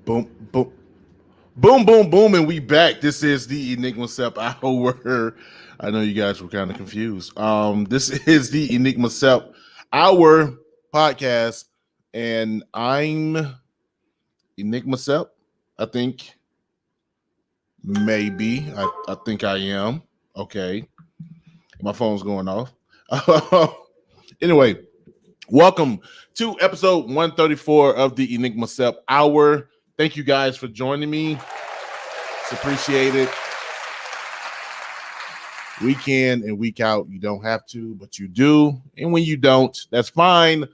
Boom, boom, boom, boom, boom, and we back. This is the Enigma Sept Hour. I know you guys were kind of confused. This is the Enigma Sept Hour podcast, and I'm Enigma Sept. I think maybe I think I am. Okay, my phone's going off. Anyway, welcome to episode 134 of the Enigma Sept Hour. Thank you guys for joining me. It's appreciated. Week in and week out, you don't have to, but you do. And when you don't, that's fine,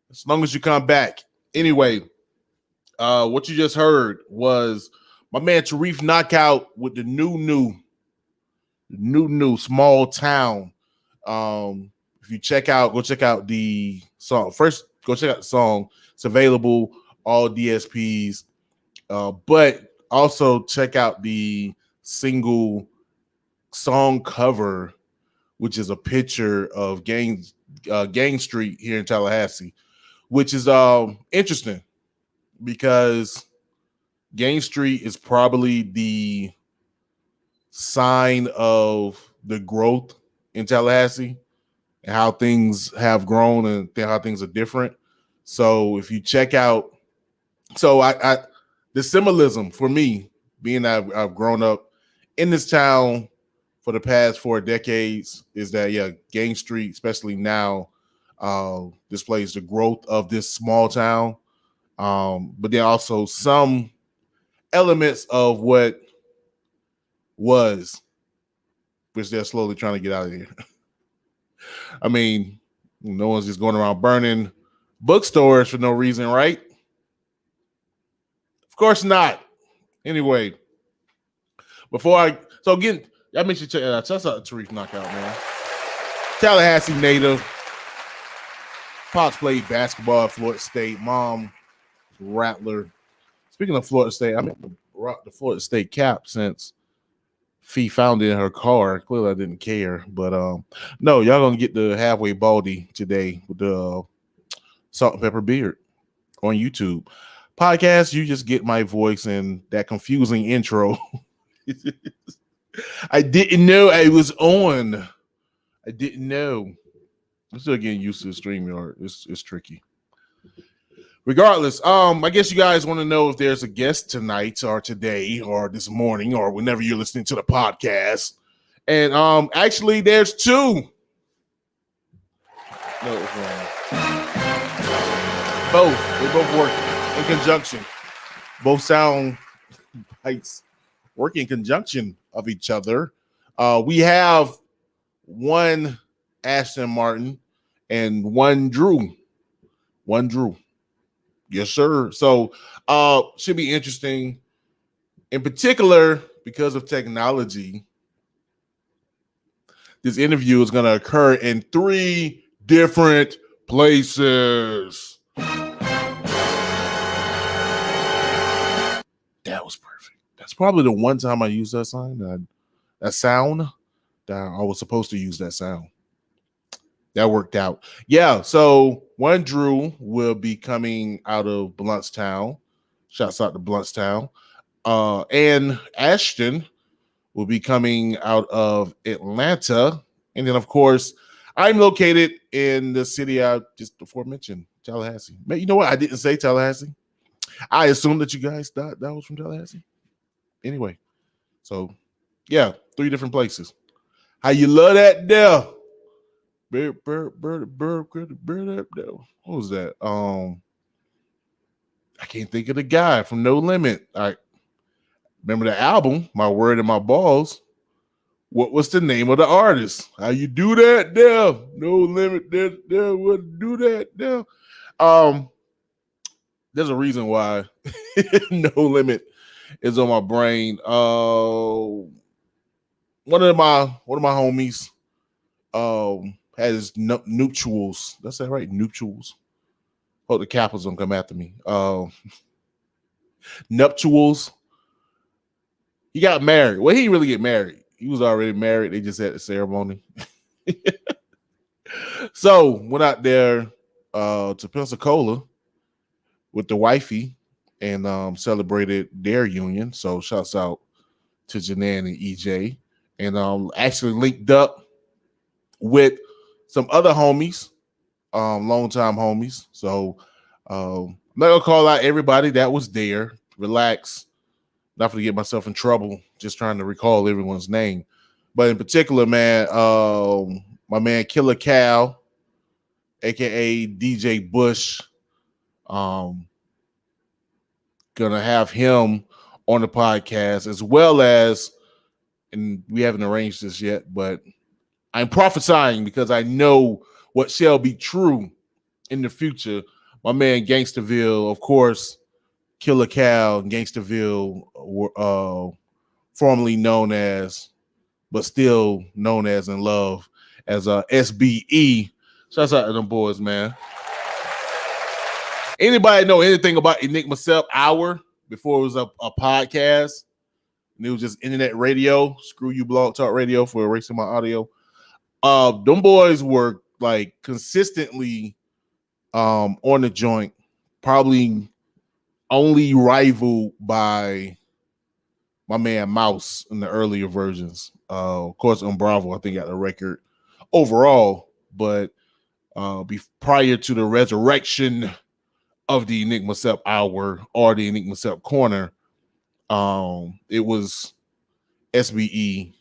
as long as you come back. Anyway, what you just heard was my man Tareef knockout with the new Small Town. If you go check out the song. First, go check out the song. It's available all DSPs, but also check out the single song cover, which is a picture of Gang Street here in Tallahassee, which is interesting because Gang Street is probably the sign of the growth in Tallahassee and how things have grown and how things are different. So if you check out, I the symbolism for me, being that I've grown up in this town for the past 4 decades, is that Gang Street, especially now, displays the growth of this small town, but then also some elements of what was, which they're slowly trying to get out of here. I mean, no one's just going around burning bookstores for no reason, right? Of course not. Anyway, y'all make sure check out Tareef knockout, man. Tallahassee native. Pops played basketball at Florida State. Mom, Rattler. Speaking of Florida State, I rocked the Florida State cap since Fee found it in her car. Clearly, I didn't care. But no, y'all gonna get the halfway baldy today with the salt and pepper beard on YouTube. Podcast, you just get my voice and that confusing intro. I didn't know I was on. I didn't know. I'm still getting used to the StreamYard. It's tricky. Regardless, I guess you guys want to know if there's a guest tonight or today or this morning or whenever you're listening to the podcast. And actually there's two. No, it's wrong. Both. They both work in conjunction. Both sound bites work in conjunction of each other. We have one Ashton Martin and one Drew. Yes, sir. So should be interesting. In particular, because of technology, this interview is going to occur in 3 different places. That was perfect. That's probably the one time I used that sound that I was supposed to use that sound. That worked out. Yeah, so one Drew will be coming out of Bluntstown. Shouts out to Bluntstown. And Ashton will be coming out of Atlanta. And then, of course, I'm located in the city I just before mentioned, Tallahassee. You know what? I didn't say Tallahassee. I assumed that you guys thought that was from Tallahassee. Anyway, so yeah, 3 different places. How you love that there? Bird, what was that? I can't think of the guy from No Limit. I remember the album, My Word and My Balls. What was the name of the artist? How you do that there? No Limit there. What do that there? There's a reason why No Limit is on my brain. One of my homies had his nuptials. That's that right? Nuptials. Hope the Capitals don't come after me. Nuptials. He got married. Well, he didn't really get married. He was already married. They just had the ceremony. So went out there to Pensacola with the wifey and celebrated their union. So shouts out to Janan and EJ. And actually linked up with some other homies, longtime homies. So I'm not gonna call out everybody that was there. Relax. Not to get myself in trouble, just trying to recall everyone's name. But in particular, man, my man Killer Cal, aka DJ Bush, gonna have him on the podcast, as well as, and we haven't arranged this yet, but I'm prophesying because I know what shall be true in the future. My man Gangsterville, of course, Killer Cal, Gangsterville, formerly known as, but still known as in love as SBE. Shouts out to them boys, man. Anybody know anything about Enigma Sept Hour before it was a podcast? And it was just internet radio. Screw you, Blog Talk Radio, for erasing my audio. Them boys were like consistently on the joint, probably only rivaled by my man Mouse in the earlier versions. Of course, on Bravo, I think got the record overall, but prior to the resurrection of the Enigma Sept Hour or the Enigma Sept Corner, it was SBE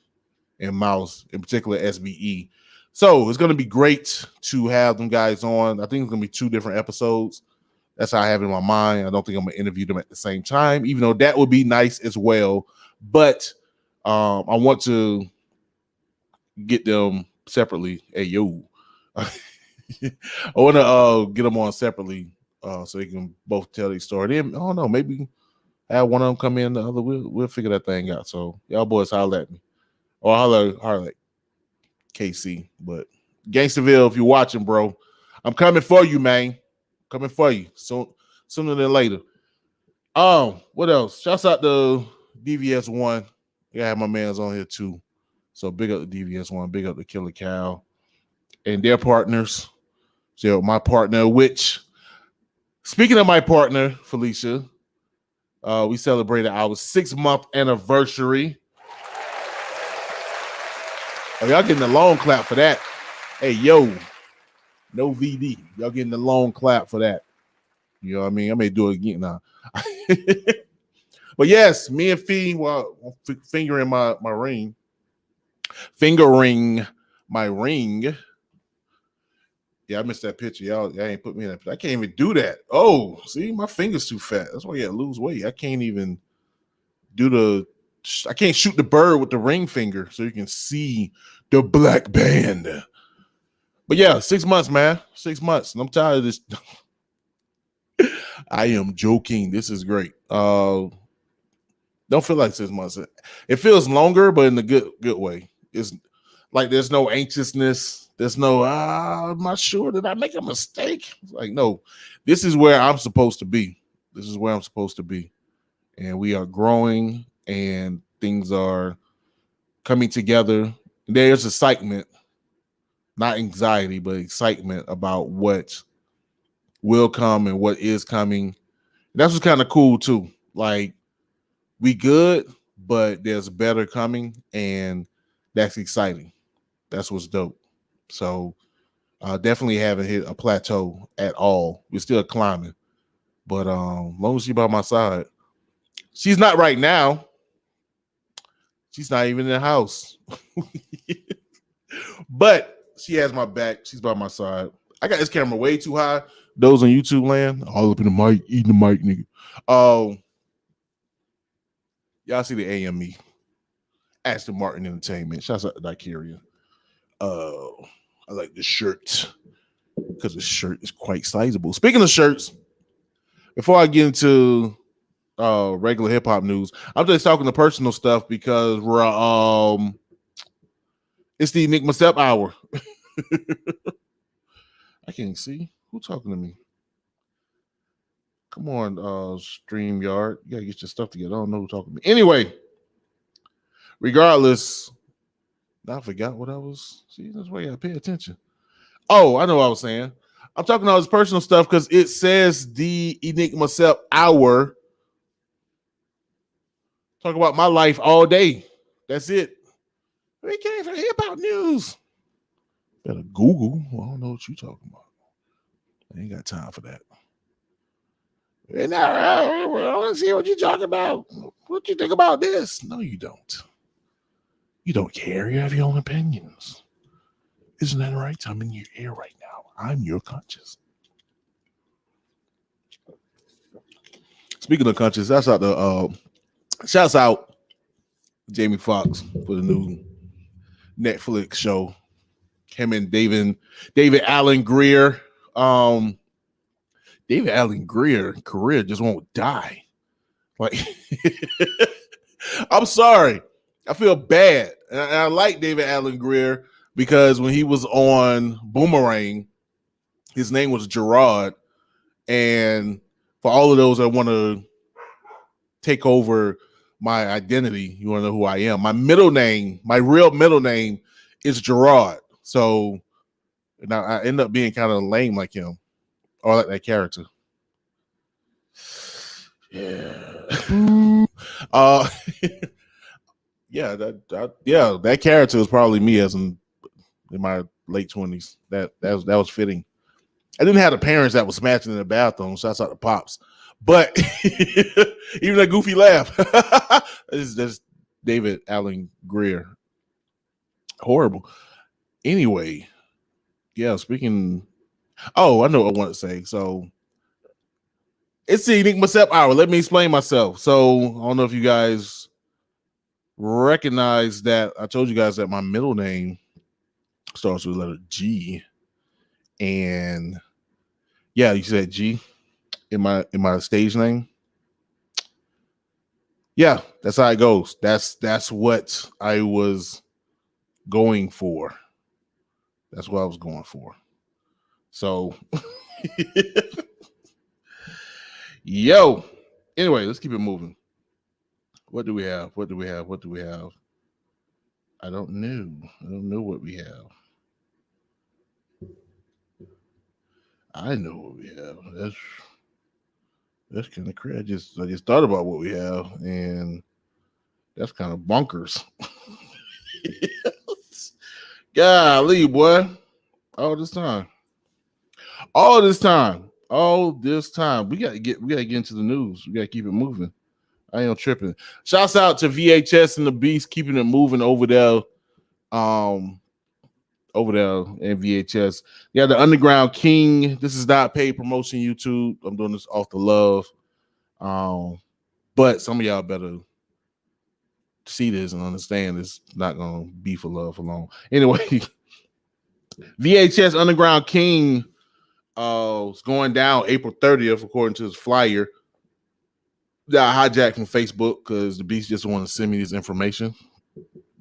and Mouse, in particular SBE. So it's going to be great to have them guys on. I think it's going to be 2 different episodes. That's how I have it in my mind. I don't think I'm going to interview them at the same time, even though that would be nice as well. But I want to get them separately. Hey, yo. I want to get them on separately so they can both tell their story. Then, I don't know, maybe have one of them come in, the other. We'll figure that thing out. So y'all boys holler at me. Or holler at KC. But Gangsterville, if you're watching, bro, I'm coming for you, man. Coming for you sooner than later. What else? Shouts out to DVS1. I have my mans on here too. So big up the DVS1, big up the Killer Cow and their partners. So my partner, which, speaking of my partner, Felicia, we celebrated our 6-month anniversary. Oh, y'all getting a long clap for that. Hey, yo. No VD. Y'all getting the long clap for that. You know what I mean? I may do it again now. But yes, me and Fee were fingering my ring. Fingering my ring. Yeah, I missed that picture. Y'all ain't put me in that picture. I can't even do that. Oh, see, my finger's too fat. That's why you gotta lose weight. I can't even I can't shoot the bird with the ring finger so you can see the black band. But yeah, 6 months, man. 6 months. And I'm tired of this. I am joking. This is great. Don't feel like 6 months. It feels longer, but in a good way. It's like there's no anxiousness. There's no, I'm not sure. Did I make a mistake? It's like, no, this is where I'm supposed to be. This is where I'm supposed to be. And we are growing and things are coming together. There's excitement. Not anxiety, but excitement about what will come and what is coming. That's what's kind of cool too. Like, we good, but there's better coming, and that's exciting. That's what's dope. So definitely haven't hit a plateau at all. We're still climbing. But as long as she's by my side. She's not right now. She's not even in the house. But she has my back. She's by my side. I got this camera way too high. Those on YouTube land, all up in the mic, eating the mic, nigga. Y'all see the AME. ItsAshtonMartin Entertainment. Shouts out to Nigeria. I like the shirt because the shirt is quite sizable. Speaking of shirts, before I get into regular hip hop news, I'm just talking the personal stuff because we're it's the Enigma Sept Hour. I can't see who talking to me. Come on, StreamYard. You gotta get your stuff together. I don't know who talking to me. Anyway, regardless, I forgot what I was. See, that's why you gotta pay attention. Oh, I know what I was saying. I'm talking all this personal stuff because it says the Enigma Sept Hour Talk about my life all day. That's it. We can't even hear about news. Better Google. I don't know what you're talking about. I ain't got time for that. And I want to see what you're talking about. What you think about this? No, you don't. You don't care. You have your own opinions. Isn't that right? I'm in your ear right now. I'm your conscience. Speaking of conscience, shouts out Jamie Foxx for the new Netflix show. Him and David Allen Greer. David Allen Greer career just won't die. Like, I'm sorry. I feel bad. And I like David Allen Greer because when he was on Boomerang, his name was Gerard. And for all of those that want to take over my identity, you want to know who I am. My real middle name is Gerard. So now I end up being kind of lame like him or like that character. Yeah. That character is probably me as in my late 20s. That was fitting. I didn't have the parents that was smashing in the bathroom. Shouts out to Pops. But even that goofy laugh. That's David Allen Greer. Horrible. Anyway, yeah, speaking. Oh, I know what I want to say. So it's the Enigma Sept Hour. Let me explain myself. So I don't know if you guys recognize that I told you guys that my middle name starts with the letter G. And yeah, you said G in my stage name. Yeah, that's how it goes. That's what I was going for. That's what I was going for. So yo. Anyway, let's keep it moving. What do we have? I don't know what we have. I know what we have. That's kind of crazy. I just thought about what we have, and that's kind of bonkers. Golly, boy. All this time. We gotta get into the news. We gotta keep it moving. I ain't tripping. Shouts out to VHS and the Beast keeping it moving over there. Over there in VHS. Yeah, the Underground King. This is not paid promotion, YouTube. I'm doing this off the love. But some of y'all better see this and understand it's not gonna be for love alone. Anyway, VHS Underground King is going down April 30th, according to his flyer. Got hijacked from Facebook because the Beast just want to send me this information.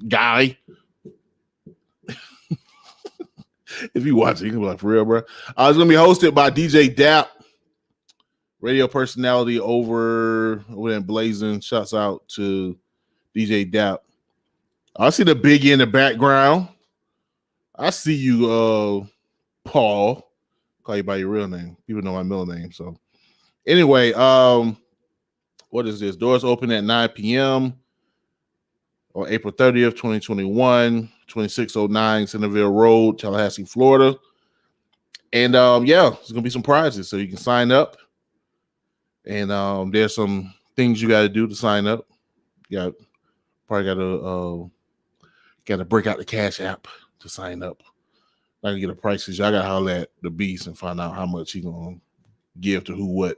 Guy. If you watch it, you can be like, for real, bro. It's going to be hosted by DJ Dap, radio personality over in Blazing. Shouts out to DJ Dap. I see the biggie in the background. I see you, Paul. Call you by your real name. People know my middle name. So anyway, what is this? Doors open at 9 p.m. on April 30th, 2021, 2609 Centerville Road, Tallahassee, Florida. And yeah, there's gonna be some prizes, so you can sign up. And there's some things you got to do to sign up. You probably got to break out the Cashapp to sign up. I can get the prices. Y'all got to holler at the Beast and find out how much he gonna give to who, what,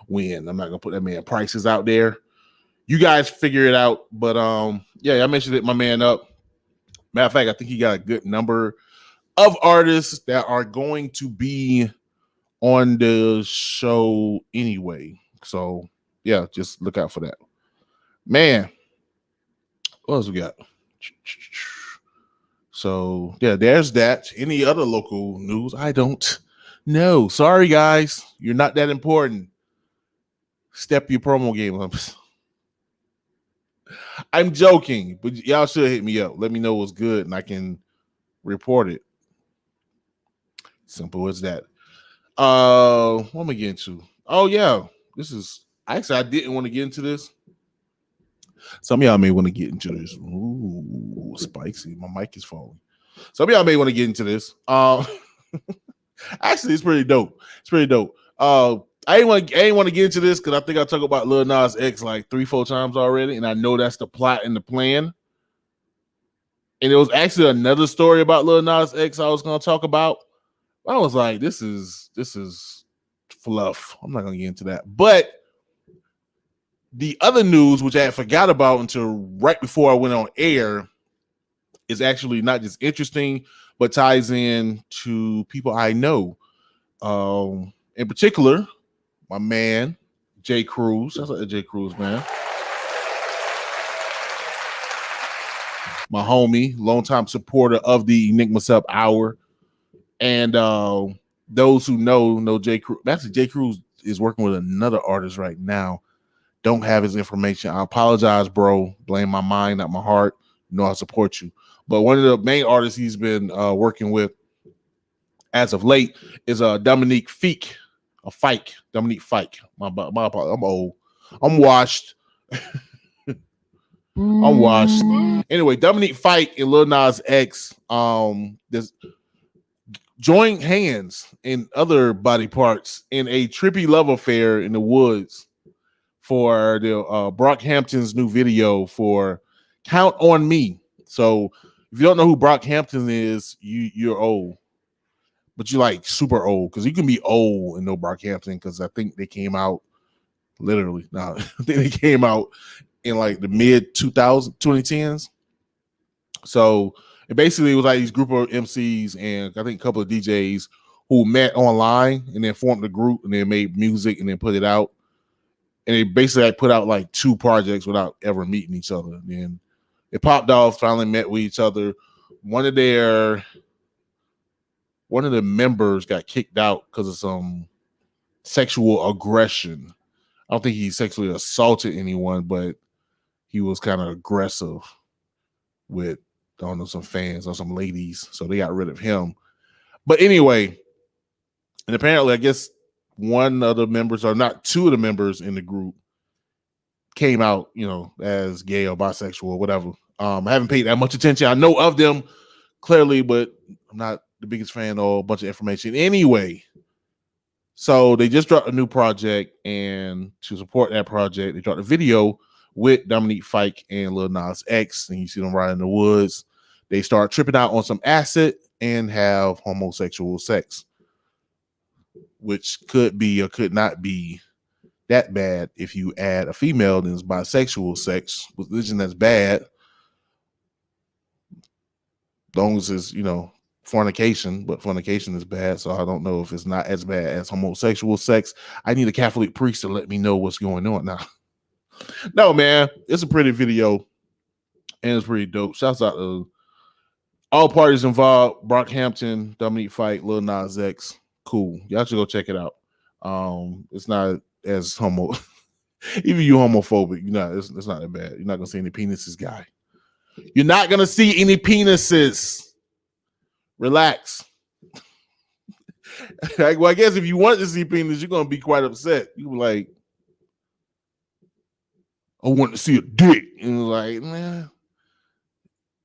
when. I'm not gonna put that man prices out there. You guys figure it out. But yeah, I mentioned it. My man up. Matter of fact, I think he got a good number of artists that are going to be on the show anyway. So yeah, just look out for that. Man, what else we got? So yeah, there's that. Any other local news? I don't know. Sorry, guys. You're not that important. Step your promo game up. I'm joking, but y'all should hit me up. Let me know what's good and I can report it. Simple as that. What am I getting to? Oh, yeah. This is actually, I didn't want to get into this, Some of y'all may want to get into this. Ooh, spicy. My mic is falling. Some of y'all may want to get into this. Actually, it's pretty dope. It's pretty dope. I ain't want to get into this because I think I talked about Lil Nas X like 3-4 times already, and I know that's the plot and the plan. And it was actually another story about Lil Nas X I was going to talk about. I was like, this is fluff. I'm not going to get into that. But the other news, which I had forgot about until right before I went on air, is actually not just interesting, but ties in to people I know. In particular, my man, J. Cruz. That's like J. Cruz, man. My homie, longtime supporter of the Enigma Sept Hour. And those who know J. Cruz. Actually, J. Cruz is working with another artist right now. Don't have his information. I apologize, bro. Blame my mind, not my heart. You know I support you. But one of the main artists he's been working with as of late is Dominic Fike. Fike. Dominic Fike. My apologies. I'm old. I'm washed. I'm washed. Anyway, Dominic Fike and Lil Nas X there's joined hands in other body parts in a trippy love affair in the woods for the Brockhampton's new video for Count on Me. So if you don't know who Brockhampton is, you're old. But you're like super old because you can be old and know Brockhampton because I think they came out literally. Now I think they came out in like the mid 2010s. So it basically was like these group of MCs and I think a couple of DJs who met online and then formed a group and then made music and then put it out. And they basically like put out like 2 projects without ever meeting each other. And then it popped off, finally met with each other. One of the members got kicked out because of some sexual aggression. I don't think he sexually assaulted anyone, but he was kind of aggressive with, I don't know, some fans or some ladies. So they got rid of him. But anyway, and apparently, I guess one of the members, or not 2 of the members in the group, came out, as gay or bisexual or whatever. I haven't paid that much attention. I know of them clearly, but I'm not the biggest fan or a bunch of information. Anyway, so they just dropped a new project, and to support that project, they dropped a video with Dominic Fike and Lil Nas X, and you see them riding in the woods. They start tripping out on some acid and have homosexual sex, which could be or could not be that bad. If you add a female, then it's bisexual sex, religion that's bad. As long as it's, fornication, but fornication is bad. So I don't know if it's not as bad as homosexual sex. I need a Catholic priest to let me know what's going on now. No, man, it's a pretty video and it's pretty dope. Shouts out to all parties involved: Brockhampton, Dominic Fike, Lil Nas X. Cool. Y'all should go check it out. It's not as even you homophobic, it's not that bad. You're not gonna see any penises, guy. You're not gonna see any penises. Relax. Well, I guess if you want to see penis, you're gonna be quite upset. You be like, I want to see a dick. And like, man,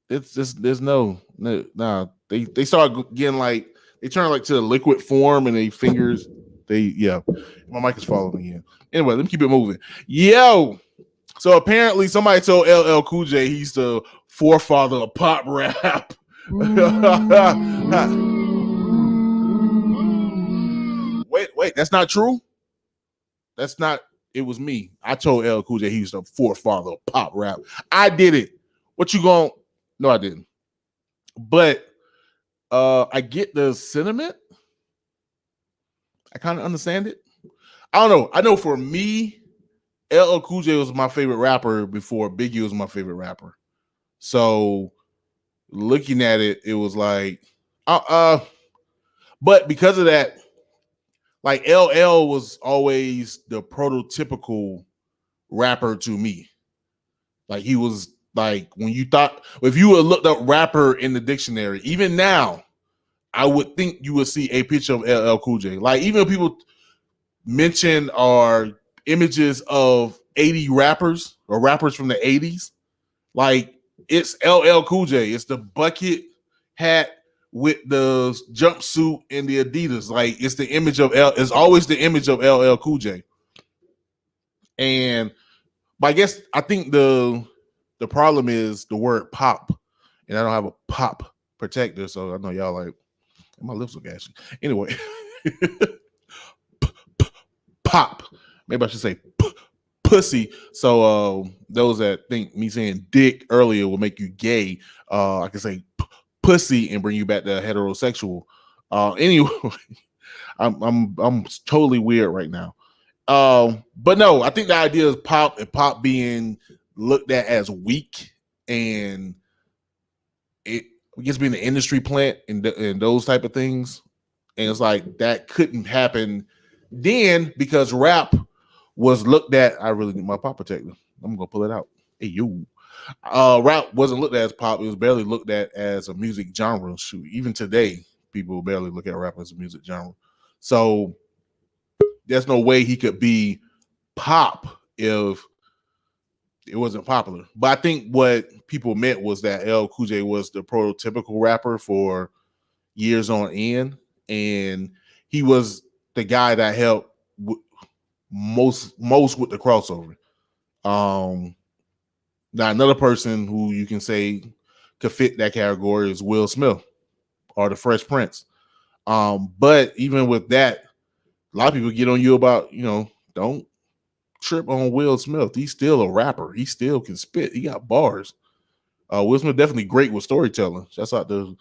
it's just there's no. They start getting like, they turn like to the liquid form and they fingers. My mic is falling again. Anyway, let me keep it moving. Yo, so apparently somebody told LL Cool J he's the forefather of pop rap. Wait, that's not true. That's not. It was me. I told LL Cool J he's the forefather of pop rap. I did it. What you going? No, I didn't. But I get the sentiment. I kind of understand it. I don't know. I know for me, LL Cool J was my favorite rapper before Biggie was my favorite rapper. So looking at it, it was like, but because of that, like LL was always the prototypical rapper to me. Like he was like, when you thought, if you would looked up rapper in the dictionary, even now, I would think you would see a picture of LL Cool J. Like even if people mention or images of 80 rappers, or rappers from the 80s. Like, it's LL Cool J. It's the bucket hat with the jumpsuit and the Adidas. Like, it's the image of it's always the image of LL Cool J. And but I think the problem is the word pop. And I don't have a pop protector, so I know y'all like, my lips look ashy. Anyway, pop. Maybe I should say pussy. So those that think me saying dick earlier will make you gay, I can say pussy and bring you back to heterosexual. Anyway, I'm totally weird right now. But no, I think the idea is pop and pop being looked at as weak, and it gets being an industry plant and those type of things. And it's like that couldn't happen then because rap was looked at. I really need my pop protector. I'm gonna pull it out. Hey, you. Rap wasn't looked at as pop. It was barely looked at as a music genre. Shoot, even today, people barely look at rap as a music genre. So there's no way he could be pop if it wasn't popular. But I think what people meant was that LL Cool J was the prototypical rapper for years on end, and he was the guy that helped most with the crossover. Now another person who you can say could fit that category is Will Smith or the Fresh Prince. But even with that, a lot of people get on you about, don't trip on Will Smith. He's still a rapper. He still can spit. He got bars. Will Smith definitely great with storytelling. That's out the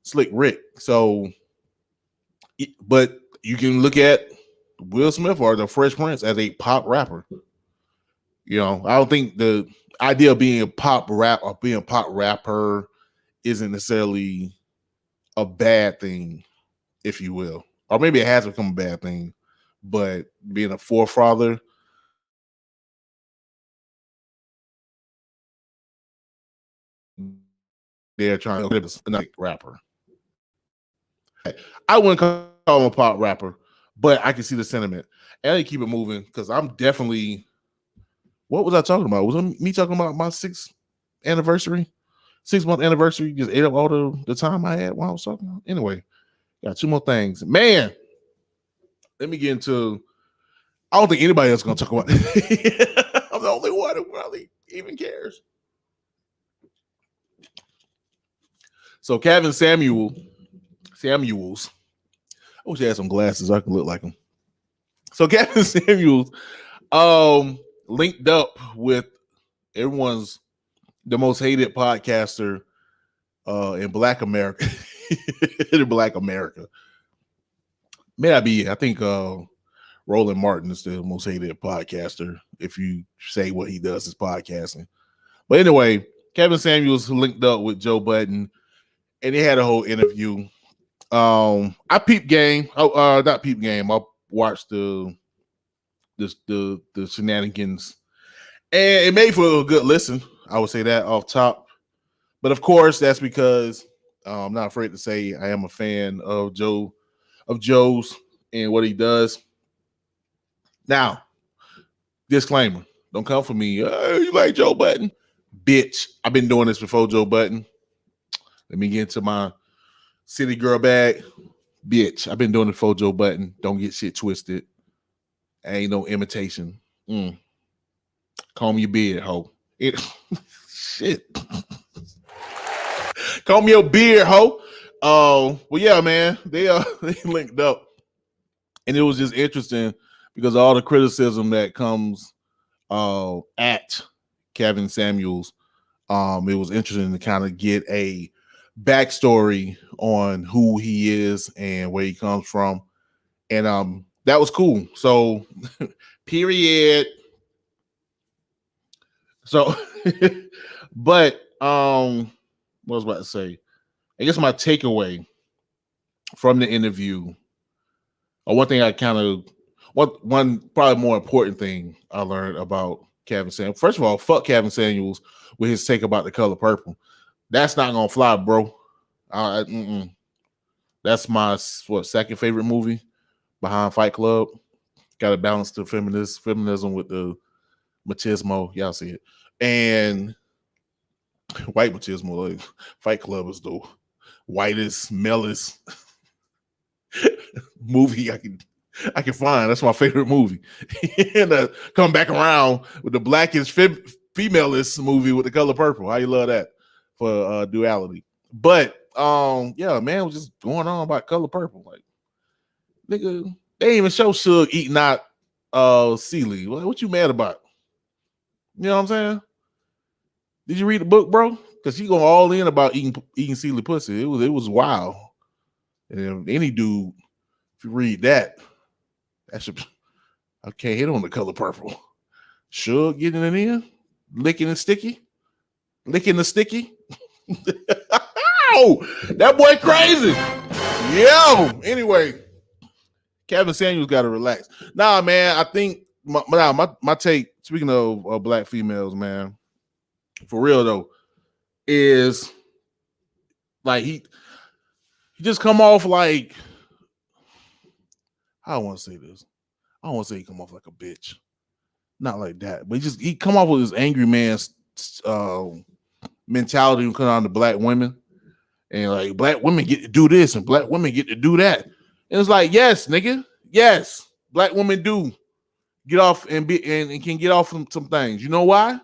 Slick Rick. So, but you can look at Will Smith or the Fresh Prince as a pop rapper. I don't think the idea of being a pop rap or being a pop rapper isn't necessarily a bad thing, if you will. Or maybe it has become a bad thing, but being a forefather, they're trying to get a rapper. I wouldn't call him a pop rapper, but I can see the sentiment. And I keep it moving because I'm definitely. What was I talking about? Was it me talking about my 6th anniversary? 6-month anniversary just ate up all the time I had while I was talking about. Anyway, got 2 more things. Man, let me get into. I don't think anybody else is going to talk about it. I'm the only one who probably even cares. So Kevin Samuels. I wish I had some glasses. I could look like him. So Kevin Samuels linked up with everyone's the most hated podcaster in Black America. In Black America. May I be? I think Roland Martin is the most hated podcaster if you say what he does is podcasting. But anyway, Kevin Samuels linked up with Joe Budden, and they had a whole interview. I peeped game. Not peep game. I watched the shenanigans, and it made for a good listen. I would say that off top. But of course, that's because I'm not afraid to say I am a fan of Joe's and what he does. Now, disclaimer: don't come for me. You like Joe Budden, bitch? I've been doing this before Joe Budden. Let me get into my city girl bag, bitch. I've been doing it before Joe Budden. Don't get shit twisted. Ain't no imitation. Comb your beard, ho. Shit. Comb your beard, ho. Well, yeah, man. They linked up, and it was just interesting because of all the criticism that comes at Kevin Samuels. It was interesting to kind of get a backstory on who he is and where he comes from, and that was cool. So, period. So, but what was I about to say? I guess my takeaway from the interview, or one thing I kind of, one probably more important thing I learned about Kevin Samuels. First of all, fuck Kevin Samuels with his take about The Color Purple. That's not gonna fly, bro. That's my second favorite movie behind Fight Club. Got to balance the feminism with the machismo. Y'all see it. And white machismo, like Fight Club is the whitest, melest movie I can find. That's my favorite movie. And come back around with the blackest femalist movie with The Color Purple. How you love that for duality? But yeah, man, it was just going on about Color Purple. Like, nigga, they ain't even show Suge eating out Celie. What you mad about? You know what I'm saying? Did you read the book, bro? Because he going all in about eating Celie pussy. It was wild. And any dude, if you read that should, I can't hit on The Color Purple. Suge getting it in, licking the sticky. Oh, that boy crazy. Yo, anyway, Kevin Samuels got to relax. Nah, man, I think my take, speaking of black females, man, for real though, is like he just come off like, I don't want to say this. I don't want to say he come off like a bitch. Not like that, but he come off with his angry man's mentality when it comes down to black women. And like, black women get to do this and black women get to do that. And it's like, yes, nigga. Yes, black women do get off and can get off from some things. You know why?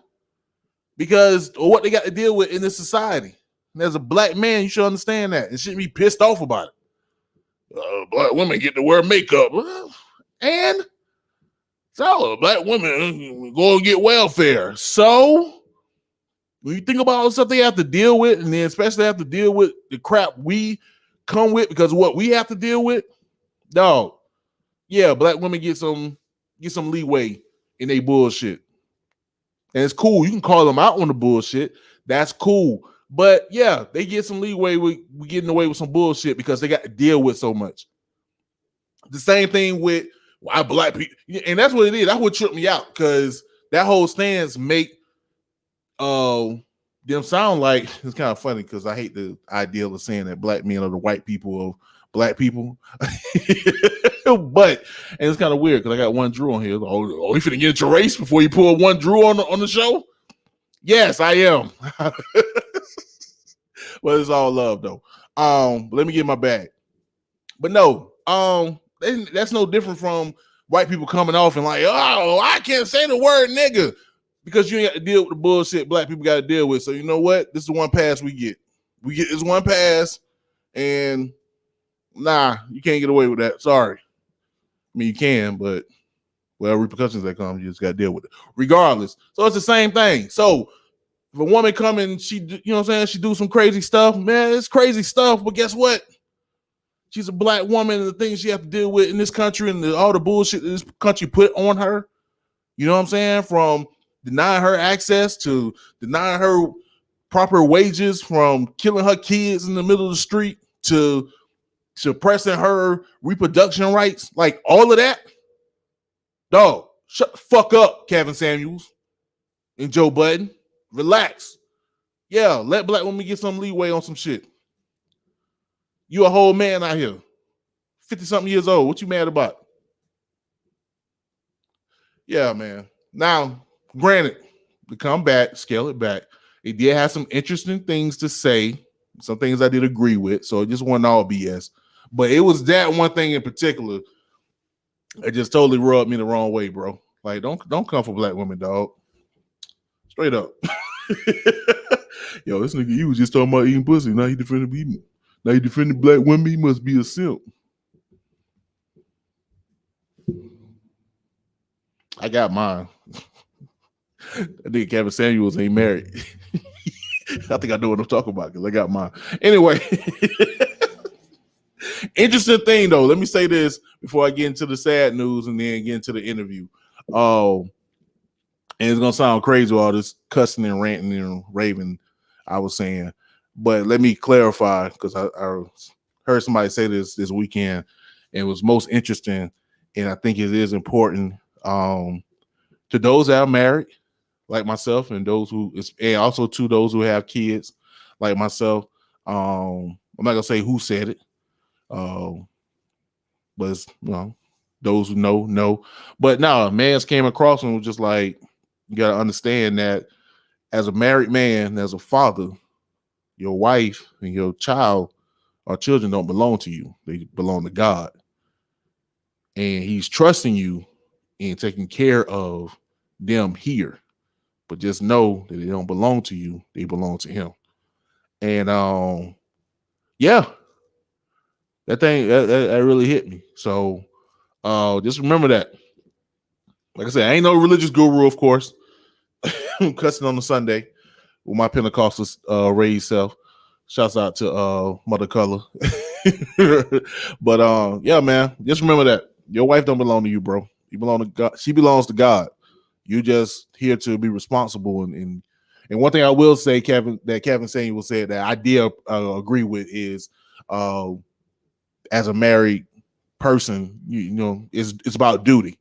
Because of what they got to deal with in this society. And as a black man, you should understand that and shouldn't be pissed off about it. Black women get to wear makeup. And so black women go and get welfare. So when you think about all the stuff they have to deal with, and then especially have to deal with the crap we come with because of what we have to deal with, dog, yeah, black women get some leeway in their bullshit. And it's cool. You can call them out on the bullshit. That's cool. But yeah, they get some leeway with getting away with some bullshit because they got to deal with so much. The same thing with why black people, and that's what it is. That's what tripped me out, because that whole stance make them sound like, it's kind of funny because I hate the idea of saying that black men are the white people of black people. But, and it's kind of weird because I got one Drew on here. Oh, you finna get into race before you pull one Drew on the show? Yes, I am. Well, it's all love though. Let me get my bag. But no, that's no different from white people coming off and like, oh, I can't say the word nigga, because you ain't got to deal with the bullshit black people got to deal with. So you know what? This is the one pass we get. We get this one pass, and nah, you can't get away with that. Sorry. I mean, you can, but well, repercussions that come, you just got to deal with it regardless. So it's the same thing. So if a woman come and she, you know what I'm saying, she do some crazy stuff, man, it's crazy stuff, but guess what? She's a black woman, and the things she have to deal with in this country and all the bullshit that this country put on her, you know what I'm saying? From denying her access to denying her proper wages, from killing her kids in the middle of the street to suppressing her reproduction rights, like all of that. Dog, shut the fuck up, Kevin Samuels and Joe Budden. Relax. Yeah, let black women get some leeway on some shit. You a whole man out here, 50-something years old. What you mad about? Yeah, man. Now, granted, to come back, scale it back, it did have some interesting things to say, some things I did agree with, so it just wasn't all BS. But it was that one thing in particular that just totally rubbed me the wrong way, bro. Like, don't come for black women, dog. Straight up. Yo, this nigga, you was just talking about eating pussy. Now he defending people. Now you defending black women, he must be a simp. I got mine. I think Kevin Samuels ain't married. I think I know what I'm talking about because I got mine. Anyway, interesting thing though. Let me say this before I get into the sad news and then get into the interview. And it's gonna sound crazy, all this cussing and ranting and raving I was saying. But let me clarify, because I heard somebody say this weekend, and it was most interesting, and I think it is important to those that are married, like myself, and also to those who have kids, like myself. I'm not gonna say who said it, but it's, those who know. But no, a man came across and was just like, you got to understand that as a married man, as a father, your wife and your child or children don't belong to you. They belong to God. And he's trusting you in taking care of them here. But just know that they don't belong to you. They belong to him. And yeah, that really hit me. So just remember that. Like I said, I ain't no religious guru, of course. I'm cussing on the Sunday with my Pentecostal raised self. Shouts out to Mother Color. But yeah, man, just remember that your wife don't belong to you, bro. You belong to God. She belongs to God. You're just here to be responsible. And one thing I will say, Kevin Samuel said that I did agree with is as a married person, you know, it's about duty.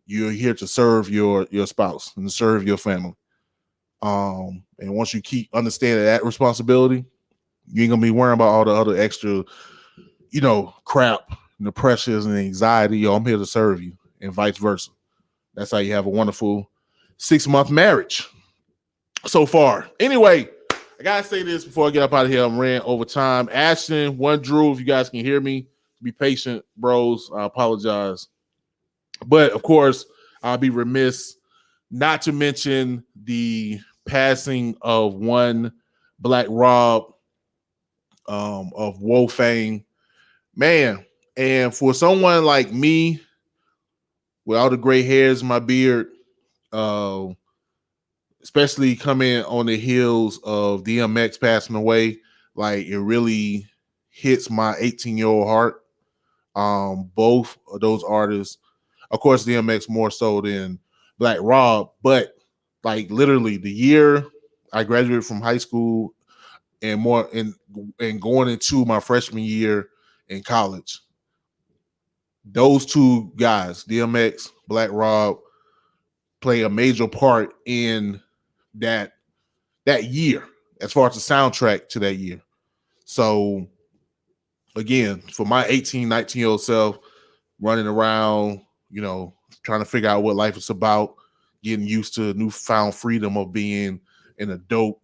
You're here to serve your spouse and to serve your family. And once you keep understanding that responsibility, you ain't gonna be worrying about all the other extra, you know, crap and the pressures and the anxiety. Yo, I'm here to serve you, and vice versa. That's how you have a wonderful 6-month marriage so far. Anyway, I gotta say this before I get up out of here. I'm ran over time. Ashton, Drew, if you guys can hear me, be patient, bros. I apologize. But of course, I'll be remiss not to mention the passing of one Black Rob of Woe fame. Man, and for someone like me, with all the gray hairs in my beard, especially coming on the heels of DMX passing away, like it really hits my 18-year-old heart. Both of those artists, of course, DMX more so than Black Rob, but like literally the year I graduated from high school and more and going into my freshman year in college, those two guys, DMX, Black Rob, play a major part in that year as far as the soundtrack to that year. So again, for my 18, 19-year-old self running around, you know, trying to figure out what life is about, getting used to newfound freedom of being an adult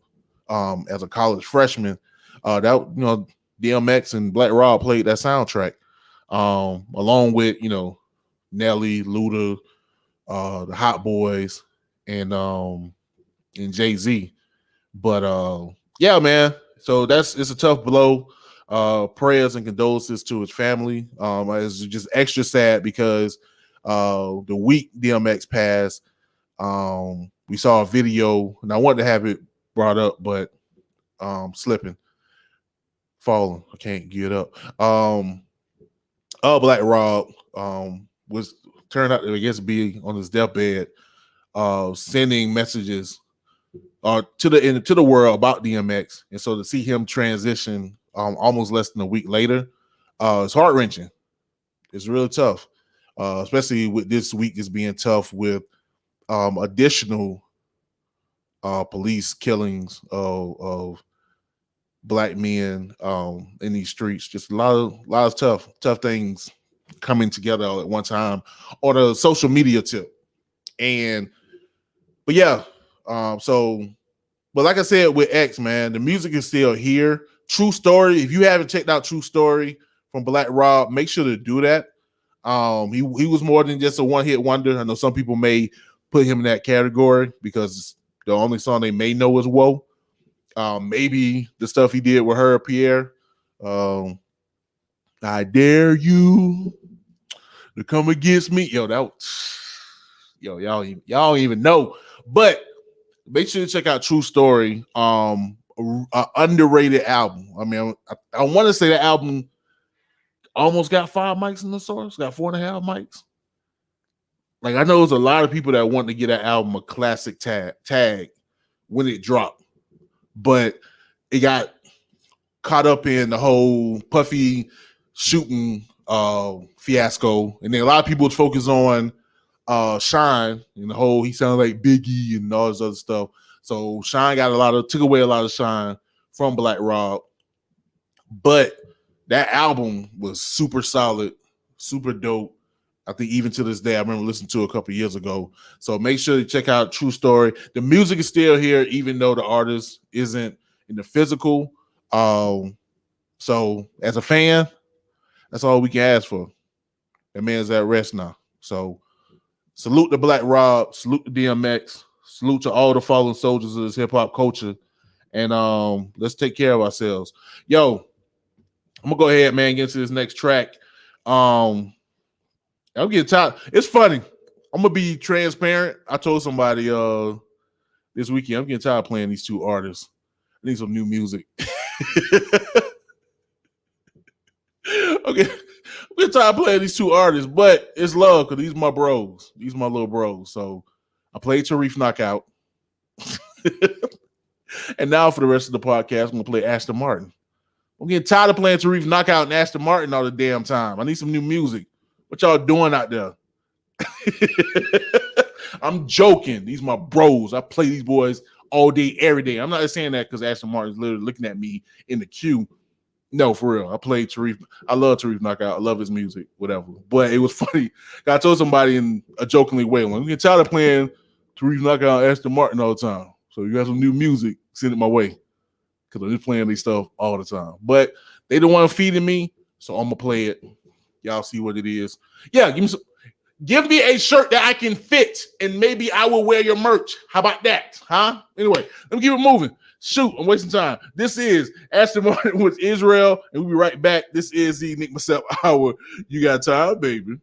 as a college freshman, that, you know, DMX and Black Rob played that soundtrack along with, you know, Nelly, Luda, the Hot Boys, and Jay-Z. But yeah, man. So it's a tough blow. Prayers and condolences to his family. It's just extra sad because the week DMX passed, we saw a video, and I wanted to have it brought up, but slipping, falling. I can't get up. Black Rob was turned out to, I guess, be on his deathbed, sending messages to the world about DMX, and so to see him transition almost less than a week later, it's heart-wrenching. It's really tough, especially with this week is being tough with additional police killings of Black men in these streets. Just a lot of tough things coming together all at one time on a social media tip. But yeah, but like I said with X, man, the music is still here. True Story. If you haven't checked out True Story from Black Rob, make sure to do that. He was more than just a one-hit wonder. I know some people may put him in that category because the only song they may know is Whoa. Maybe the stuff he did with her, Pierre. I dare you to come against me. Y'all don't even know. But make sure to check out True Story. An underrated album. I mean, I want to say the album almost got 5 mics in the source, got 4.5 mics. Like, I know there's a lot of people that want to get that album a classic tag when it dropped, but it got caught up in the whole Puffy shooting fiasco, and then a lot of people focus on Shine and the whole he sounded like Biggie and all this other stuff. So Shine took away a lot of shine from Black Rob, but that album was super solid, super dope. I think even to this day, I remember listening to it a couple years ago. So make sure to check out True Story. The music is still here, even though the artist isn't in the physical. So as a fan, that's all we can ask for. That man's at rest now. So salute to Black Rob, salute to DMX, salute to all the fallen soldiers of this hip hop culture. And let's take care of ourselves. Yo, I'm gonna go ahead, man, get into this next track. I'm getting tired. It's funny. I'm gonna be transparent. I told somebody this weekend I'm getting tired of playing these two artists. I need some new music. Okay, I'm getting tired of playing these two artists, but it's love because these are my bros. These are my little bros. So I played Tareef Knockout. And now for the rest of the podcast, I'm gonna play ItsAshtonMartin. I'm getting tired of playing Tareef Knockout and ItsAshtonMartin all the damn time. I need some new music. What y'all doing out there? I'm joking. These are my bros. I play these boys all day, every day. I'm not saying that because ItsAshtonMartin's literally looking at me in the queue. No, for real. I played Tareef. I love Tareef Knockout. I love his music, whatever. But it was funny. I told somebody in a jokingly way, I'm getting tired of playing Tareef Knockout and ItsAshtonMartin all the time. So you got some new music, send it my way. Because I'm just playing these stuff all the time. But they don't want to feed me, so I'm going to play it. Y'all see what it is. Yeah, give me a shirt that I can fit, and maybe I will wear your merch. How about that? Huh? Anyway, let me keep it moving. Shoot, I'm wasting time. This is ItsAshtonMartin with Isreal, and we'll be right back. This is the Enigma Sept Hour. You got time, baby.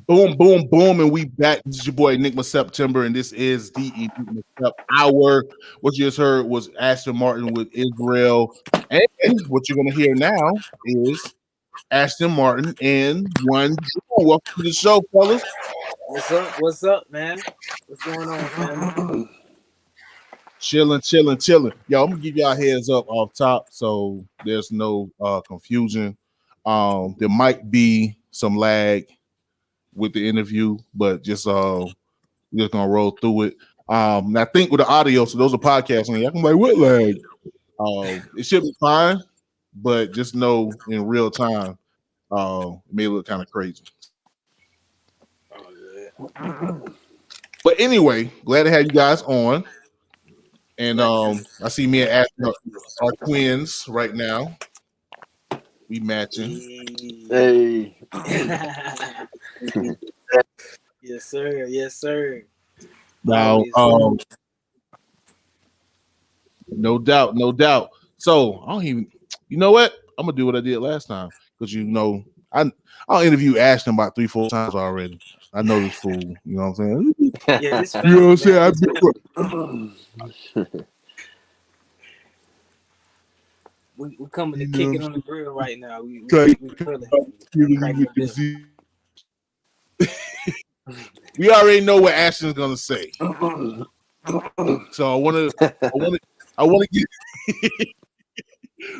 Boom, boom, boom, and we back. This is your boy Enigma September, and this is the Enigma Sept Hour. What you just heard was ItsAshtonMartin with Isreal, and what you're gonna hear now is ItsAshtonMartin and one. Welcome to the show, fellas. What's up? What's up, man? What's going on, fam? Chilling. Yo, I'm gonna give y'all a heads up off top, so there's no confusion. There might be some lag with the interview, but just we're just gonna roll through it. And I think with the audio, so those are podcasts, and y'all can be like, what lag? It should be fine, but just know in real time, it may look kind of crazy. But anyway, glad to have you guys on. And I see me and Ashton are twins right now. We matching. Hey. Yes, sir. Yes, sir. Now, no doubt. So I don't even. You know what? I'm gonna do what I did last time because I'll interview Ashton about 3-4 times already. I know this fool. You know what I'm saying? Yeah, this You know what I'm saying? We're coming to kick it on the grill right now. We we already know what Ashton's gonna say. So I want to get.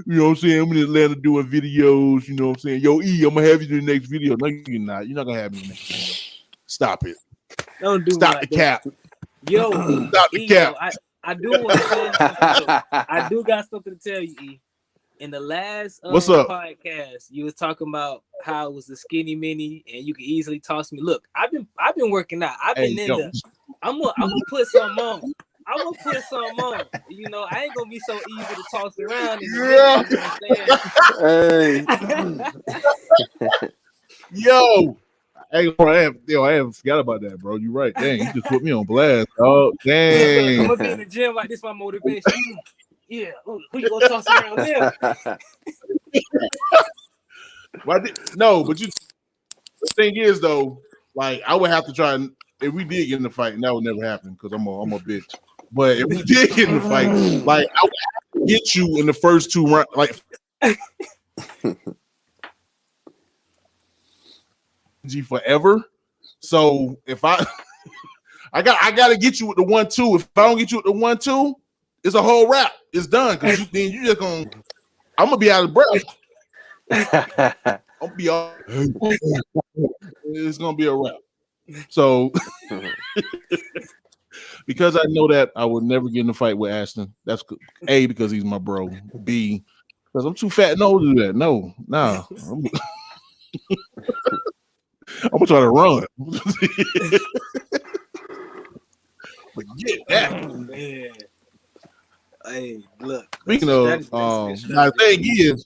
You know what I'm saying? I'm in Atlanta doing videos. You know what I'm saying? Yo, E, I'm gonna have you in the next video. No, you're not. You're not gonna have me in the next video. Stop it. Don't do Stop the cap. Yo, stop the cap. I do want to tell you something. I do got something to tell you, E. In the last What's up? podcast, you was talking about how it was the skinny mini, and you could easily toss me. Look, I've been working out. I've been in there. I'm gonna put something on. I'm gonna put something on. You know, I ain't gonna be so easy to toss around. Yo, I haven't forgot about that, bro. You're right. Dang, you just put me on blast. Oh, dang. I'm gonna be in the gym like this. My motivation. Yeah, who you gonna toss around there? No, but the thing is though, like I would have to try and if we did get in the fight, and that would never happen because I'm a bitch. But if we did get in the fight, like I would have to get you in the first 2 rounds, like forever. So if I I gotta get you with the 1-2. If I don't get you with the 1-2, it's a whole wrap. It's done. Cause then you just gonna. I'm gonna be out of breath. I'm gonna be all. It's gonna be a wrap. So because I know that I would never get in a fight with Ashton. That's A, because he's my bro. B, because I'm too fat and old to do that. No. I'm gonna try to run. But get that. Oh, man. Hey, look. Speaking of, my thing is,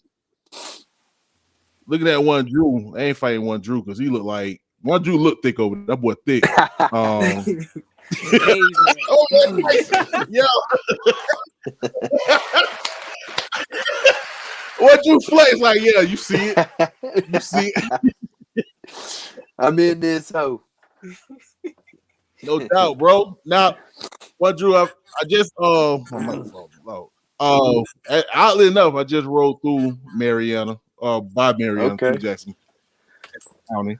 look at that one Drew. I ain't fighting one Drew because he looked like one Drew looked thick over there. That boy thick. Yo. What Drew flex like? Yeah, you see it. You see it. I'm in this hoe. No doubt, bro. Now, what Drew? I just oddly enough, I just rode through Mariana, by Mariana, through Jackson County.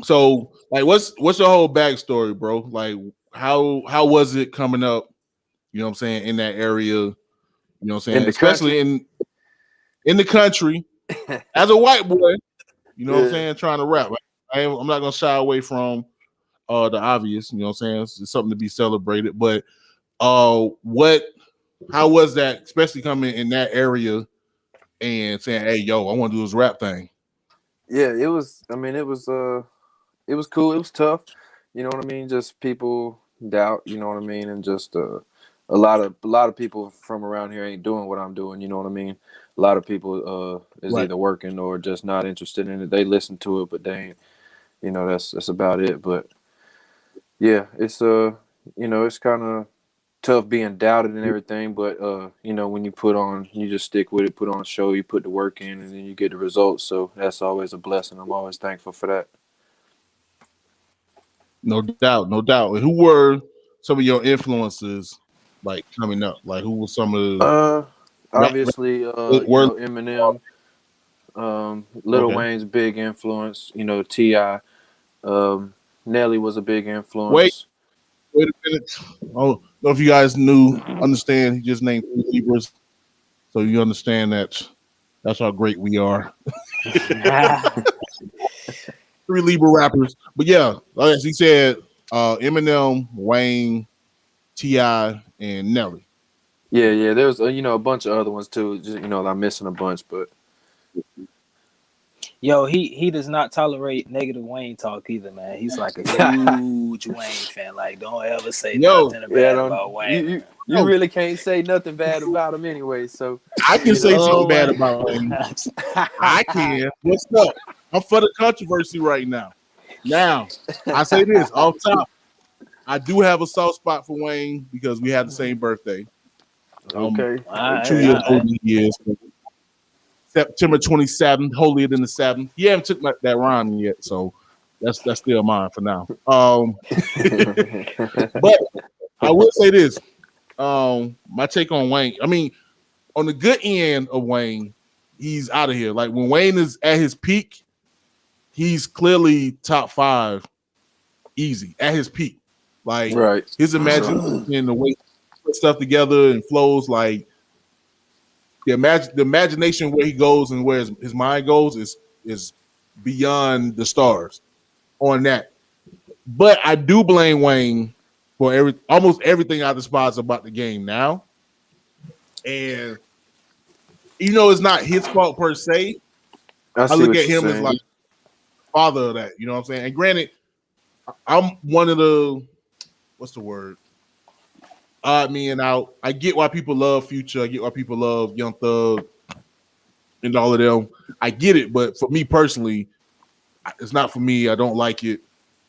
So like, what's your whole backstory, bro? Like, how was it coming up? You know what I'm saying, in that area? You know what I'm saying, especially in the country, as a white boy. You know what I'm saying, trying to rap. I'm not gonna shy away from the obvious. You know what I'm saying, it's something to be celebrated. But how was that, especially coming in that area and saying, "Hey, yo, I want to do this rap thing"? Yeah, it was. I mean, it was cool. It was tough. You know what I mean? Just people doubt. You know what I mean? And just a lot of people from around here ain't doing what I'm doing. You know what I mean? A lot of people is either working or just not interested in it. They listen to it, but they ain't. You know, that's about it. But yeah, it's you know, it's kind of tough being doubted and everything. But you know, when you just stick with it, put on a show, you put the work in, and then you get the results. So that's always a blessing. I'm always thankful for that. No doubt, no doubt. And who were some of your influences, like, coming up? Like, who were some of the obviously you know, Eminem, Lil Wayne's big influence. You know, T.I. Nelly was a big influence. Wait a minute. I don't know if you guys understand. He just named 3 Libras, so you understand that's how great we are. 3 Libra rappers, but yeah, as he said, Eminem, Wayne, T.I., and Nelly. Yeah. There's you know, a bunch of other ones too. Just, you know, I'm missing a bunch, but. Yo, he does not tolerate negative Wayne talk either, man. He's like a huge Wayne fan. Like, don't ever say nothing bad about Wayne. You really can't say nothing bad about him anyway. So I can say something bad about Wayne. I can. What's up? I'm for the controversy right now. Now, I say this off top. I do have a soft spot for Wayne because we had the same birthday. 2 years older than he is. September 27th, holier than the 7th. He haven't took that rhyme yet, so that's still mine for now. But I will say this. My take on Wayne, I mean, on the good end of Wayne, he's out of here. Like, when Wayne is at his peak, he's clearly top 5 easy at his peak. Like, his imagination, the way he puts stuff together and flows, like, the imagination where he goes and where his mind goes is beyond the stars on that. But I do blame Wayne for almost everything I despise about the game now. And you know, it's not his fault per se. I look at him as like father of that. You know what I'm saying? And granted, I'm one of the odd me and out. I get why people love Future. I get why people love Young Thug and all of them. I get it, but for me personally, it's not for me. I don't like it.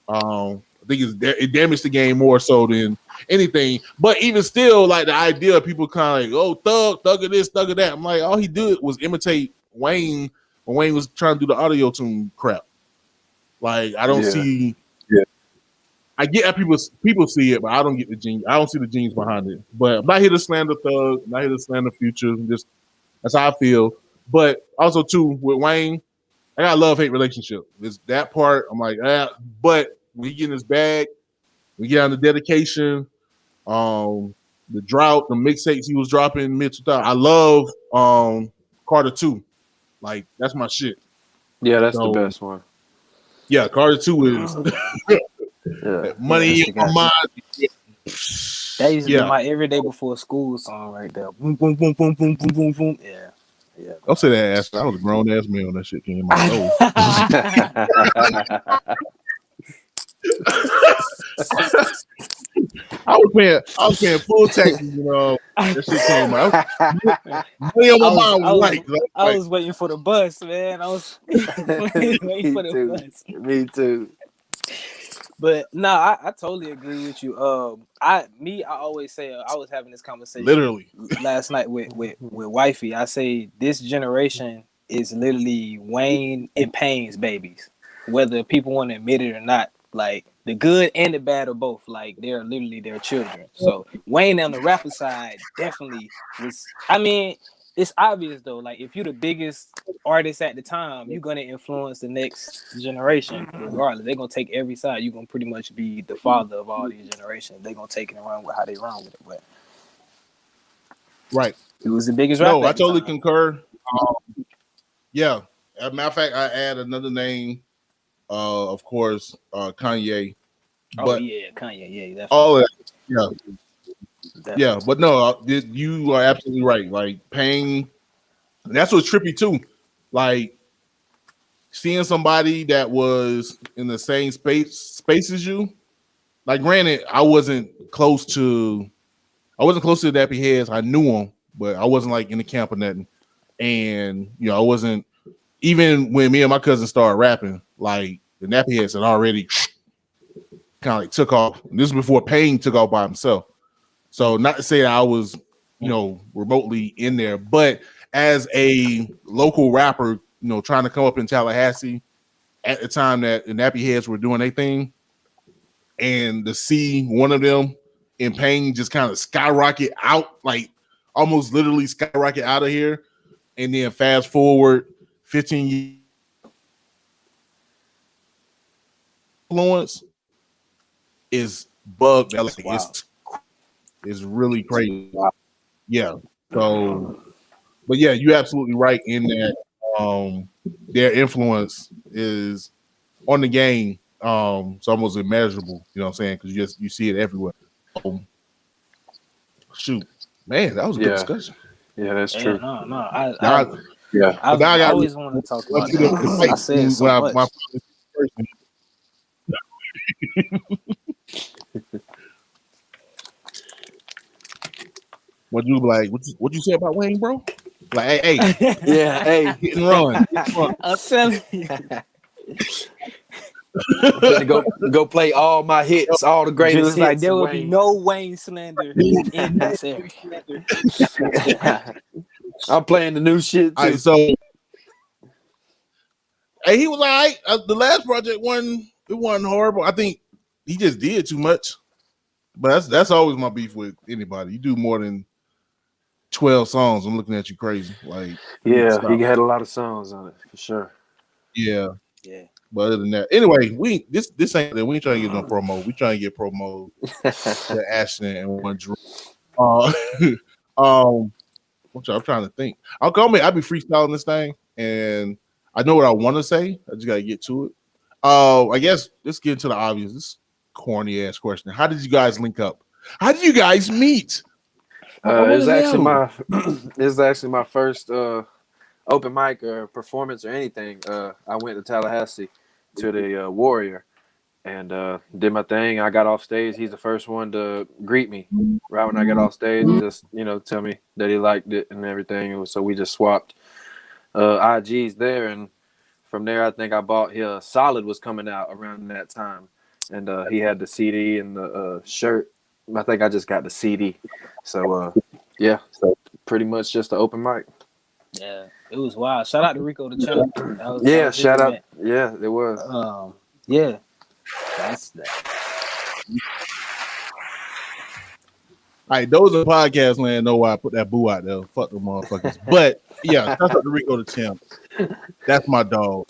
I think it damaged the game more so than anything. But even still, like, the idea of people kind of like, oh, Thug of this, Thug of that. I'm like, all he did was imitate Wayne when Wayne was trying to do the audio tune crap. Like, I don't see. I get how people see it, but I don't get the genius. I don't see the genius behind it. But I'm not here to slander Thug. I'm not here to slander Future. Just that's how I feel. But also too with Wayne, I got a love-hate relationship. It's that part. I'm like, but we get in his bag. We get on the dedication. The drought, the mixtapes he was dropping mid 2000. I love Carter 2. Like that's my shit. Yeah, that's the best one. Yeah, Carter 2 is money in my mind. That used to be my every day before school song right there. Boom, boom, boom, boom, boom, boom, boom, boom. Yeah. Don't say that, Ashton. I was a grown ass man when that shit came out. I was paying full taxes, that shit came out. Money on my mind was right. I was waiting for the bus, man. I was waiting for the bus. Me too. But no, I totally agree with you. I always say I was having this conversation literally last night with wifey. I say this generation is literally Wayne and Payne's babies, whether people want to admit it or not. Like the good and the bad are both. Like they're literally their children. So Wayne on the rapper side definitely was. I mean, it's obvious though. Like if you're the biggest artist at the time, you're gonna influence the next generation regardless. They're gonna take every side. You're gonna pretty much be the father of all these generations. They're gonna take it and run with how they run with it. But right, it was the biggest rapper. No, I totally concur. Yeah, as a matter of fact, I add another name. Of course, Kanye. But Kanye. Yeah, definitely. All of that. Yeah. Definitely. Yeah, but no, you are absolutely right. Like Payne, that's what's trippy too. Like seeing somebody that was in the same space as you. Like, granted, I wasn't close to the Nappy Heads. I knew them, but I wasn't like in the camp or nothing. And I wasn't even when me and my cousin started rapping. Like the Nappy Heads had already kind of like took off. And this was before Payne took off by himself. So not to say that I was, remotely in there, but as a local rapper, trying to come up in Tallahassee at the time that the Nappy Heads were doing their thing, and to see one of them in Payne just kind of skyrocket out, like almost literally skyrocket out of here, and then fast forward 15 years influence is bugged. Wow. It's really crazy. Wow. Yeah. So, but yeah, you're absolutely right in that their influence is on the game. It's almost immeasurable. You know what I'm saying? Because you see it everywhere. Shoot, man, that was a good discussion. Yeah, that's true. No. I always want to talk about that. I said so much. What you like? What you say about Wayne, bro? Like, hey, yeah, hey, hit and run. I'm telling you. go play all my hits, all the greatest hits. Like there will be no Wayne slander in this area. I'm playing the new shit too. Right, so, hey, he was all right. The last project wasn't horrible. I think he just did too much. But that's always my beef with anybody. You do more than 12 songs, I'm looking at you crazy. Like, yeah, he had a lot of songs on it for sure. Yeah. But other than that, anyway, this ain't that. We ain't trying to get no promo. We trying to get promo to Ashton and one Drew. I'm trying to think. I'll be freestyling this thing, and I know what I want to say. I just gotta get to it. I guess let's get into the obvious. This corny ass question: how did you guys link up? How did you guys meet? It's actually my first open mic or performance or anything. I went to Tallahassee to the Warrior and did my thing. I got off stage. He's the first one to greet me right when I got off stage and just tell me that he liked it and everything. So we just swapped IGs there, and from there I think I bought his Solid was coming out around that time, and he had the CD and the shirt. I think I just got the CD. So so pretty much just the open mic. Yeah, it was wild. Shout out to Rico the Champ. Shout out. Yeah, it was. Yeah, that's that. All right, those in podcast land know why I put that boo out there. Fuck them motherfuckers. But yeah, shout out to Rico the Champ. That's my dog.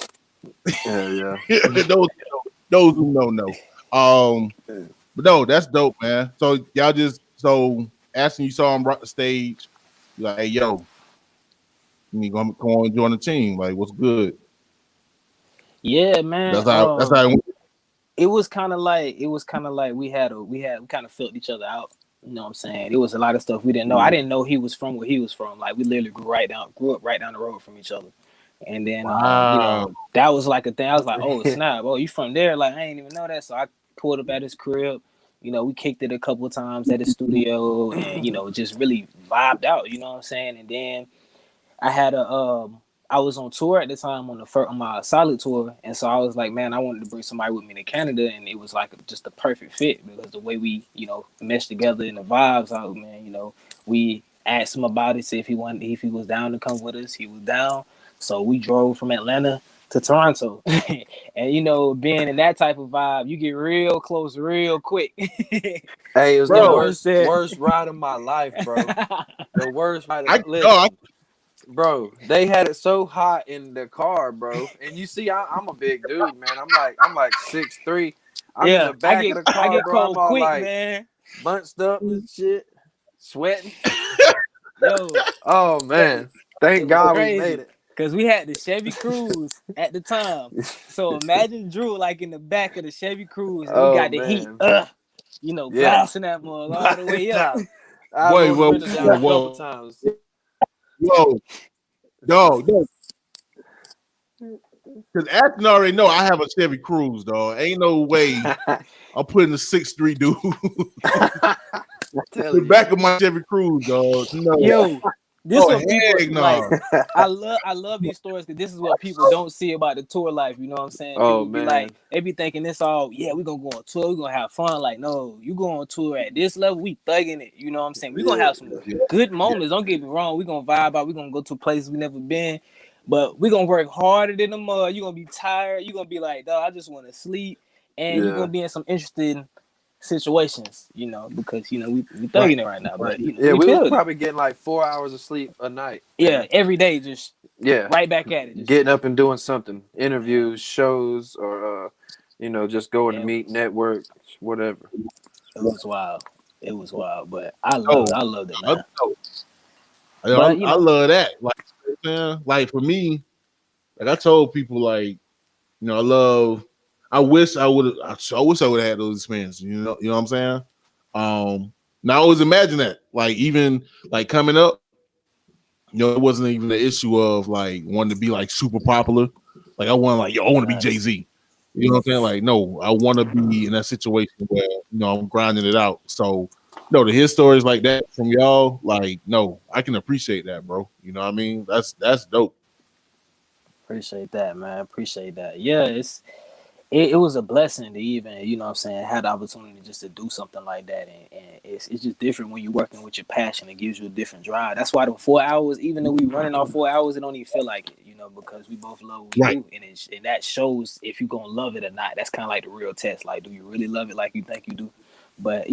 Yeah. those who know. But no, that's dope, man. So y'all Ashton, you saw him rock the stage. You're like, hey, yo, you gonna come on and join the team? Like, what's good? Yeah, man. That's how it went. It was kind of like we kind of felt each other out. You know what I'm saying? It was a lot of stuff we didn't know. I didn't know he was from where he was from. Like we literally grew up right down the road from each other. And then that was like a thing. I was like, oh snap, oh you from there? Like I ain't even know that. So I pulled up at his crib. We kicked it a couple of times at his studio, and just really vibed out. You know what I'm saying? And then I had I was on tour at the time on my Solid tour, and so I was like, man, I wanted to bring somebody with me to Canada, and it was like just a perfect fit because the way we, meshed together and the vibes out, man. We asked him about it, see if he was down to come with us. He was down, so we drove from Atlanta to Toronto, and being in that type of vibe, you get real close real quick. Hey, it was the worst ride of my life, bro. The worst ride. Bro, they had it so hot in the car, bro. And you see, I'm a big dude, man. I'm like 6'3". I'm in the back of the car, I get bro. cold I'm all quick, like man. Bunched up and shit, sweating. Yo, oh man, thank God we made it. Cause we had the Chevy Cruze at the time. So imagine Drew like in the back of the Chevy Cruze, and we got the heat, blasting that mug all the way up. Whoa. Times. Whoa, no. Because Ashton already know I have a Chevy Cruze, dog. Ain't no way I'm putting a 6'3" dude in the back of my Chevy Cruze, dog. No. Yo, this is what people like. I love these stories because this is what people don't see about the tour life. You know what I'm saying? People be like, they be thinking this all, we gonna go on tour, we gonna have fun. Like, no, you go on tour at this level, we thugging it. You know what I'm saying? We gonna have some good moments. Don't get me wrong. We gonna vibe out. We gonna go to places we never been, but we gonna work harder than the mud. You gonna be tired. You gonna be like, dog, I just want to sleep, and you're gonna be in some interesting situations, because we thugging it right now. But we was probably getting like 4 hours of sleep a night. Yeah, every day, just right back at it. Just getting up and doing something, interviews, shows, or just going to meet, network, whatever. It was wild, but I loved it, man. I love that. Like, man, like for me, like I told people, like, I wish I would have had those experiences. You know what I'm saying? Now I always imagine that, like, even like coming up, it wasn't even the issue of like wanting to be like super popular. Like I want to be Jay-Z. You know what I'm saying? Like, no, I want to be in that situation where I'm grinding it out. So, to hear stories like that from y'all, like, no, I can appreciate that, bro. You know what I mean? That's dope. Appreciate that, man. Appreciate that. Yeah, it was a blessing to even, have the opportunity just to do something like that. And it's just different when you're working with your passion. It gives you a different drive. That's why the 4 hours, even though we running off 4 hours, it don't even feel like it, because we both love what we do. And that shows if you're going to love it or not. That's kind of like the real test. Like, do you really love it like you think you do? But,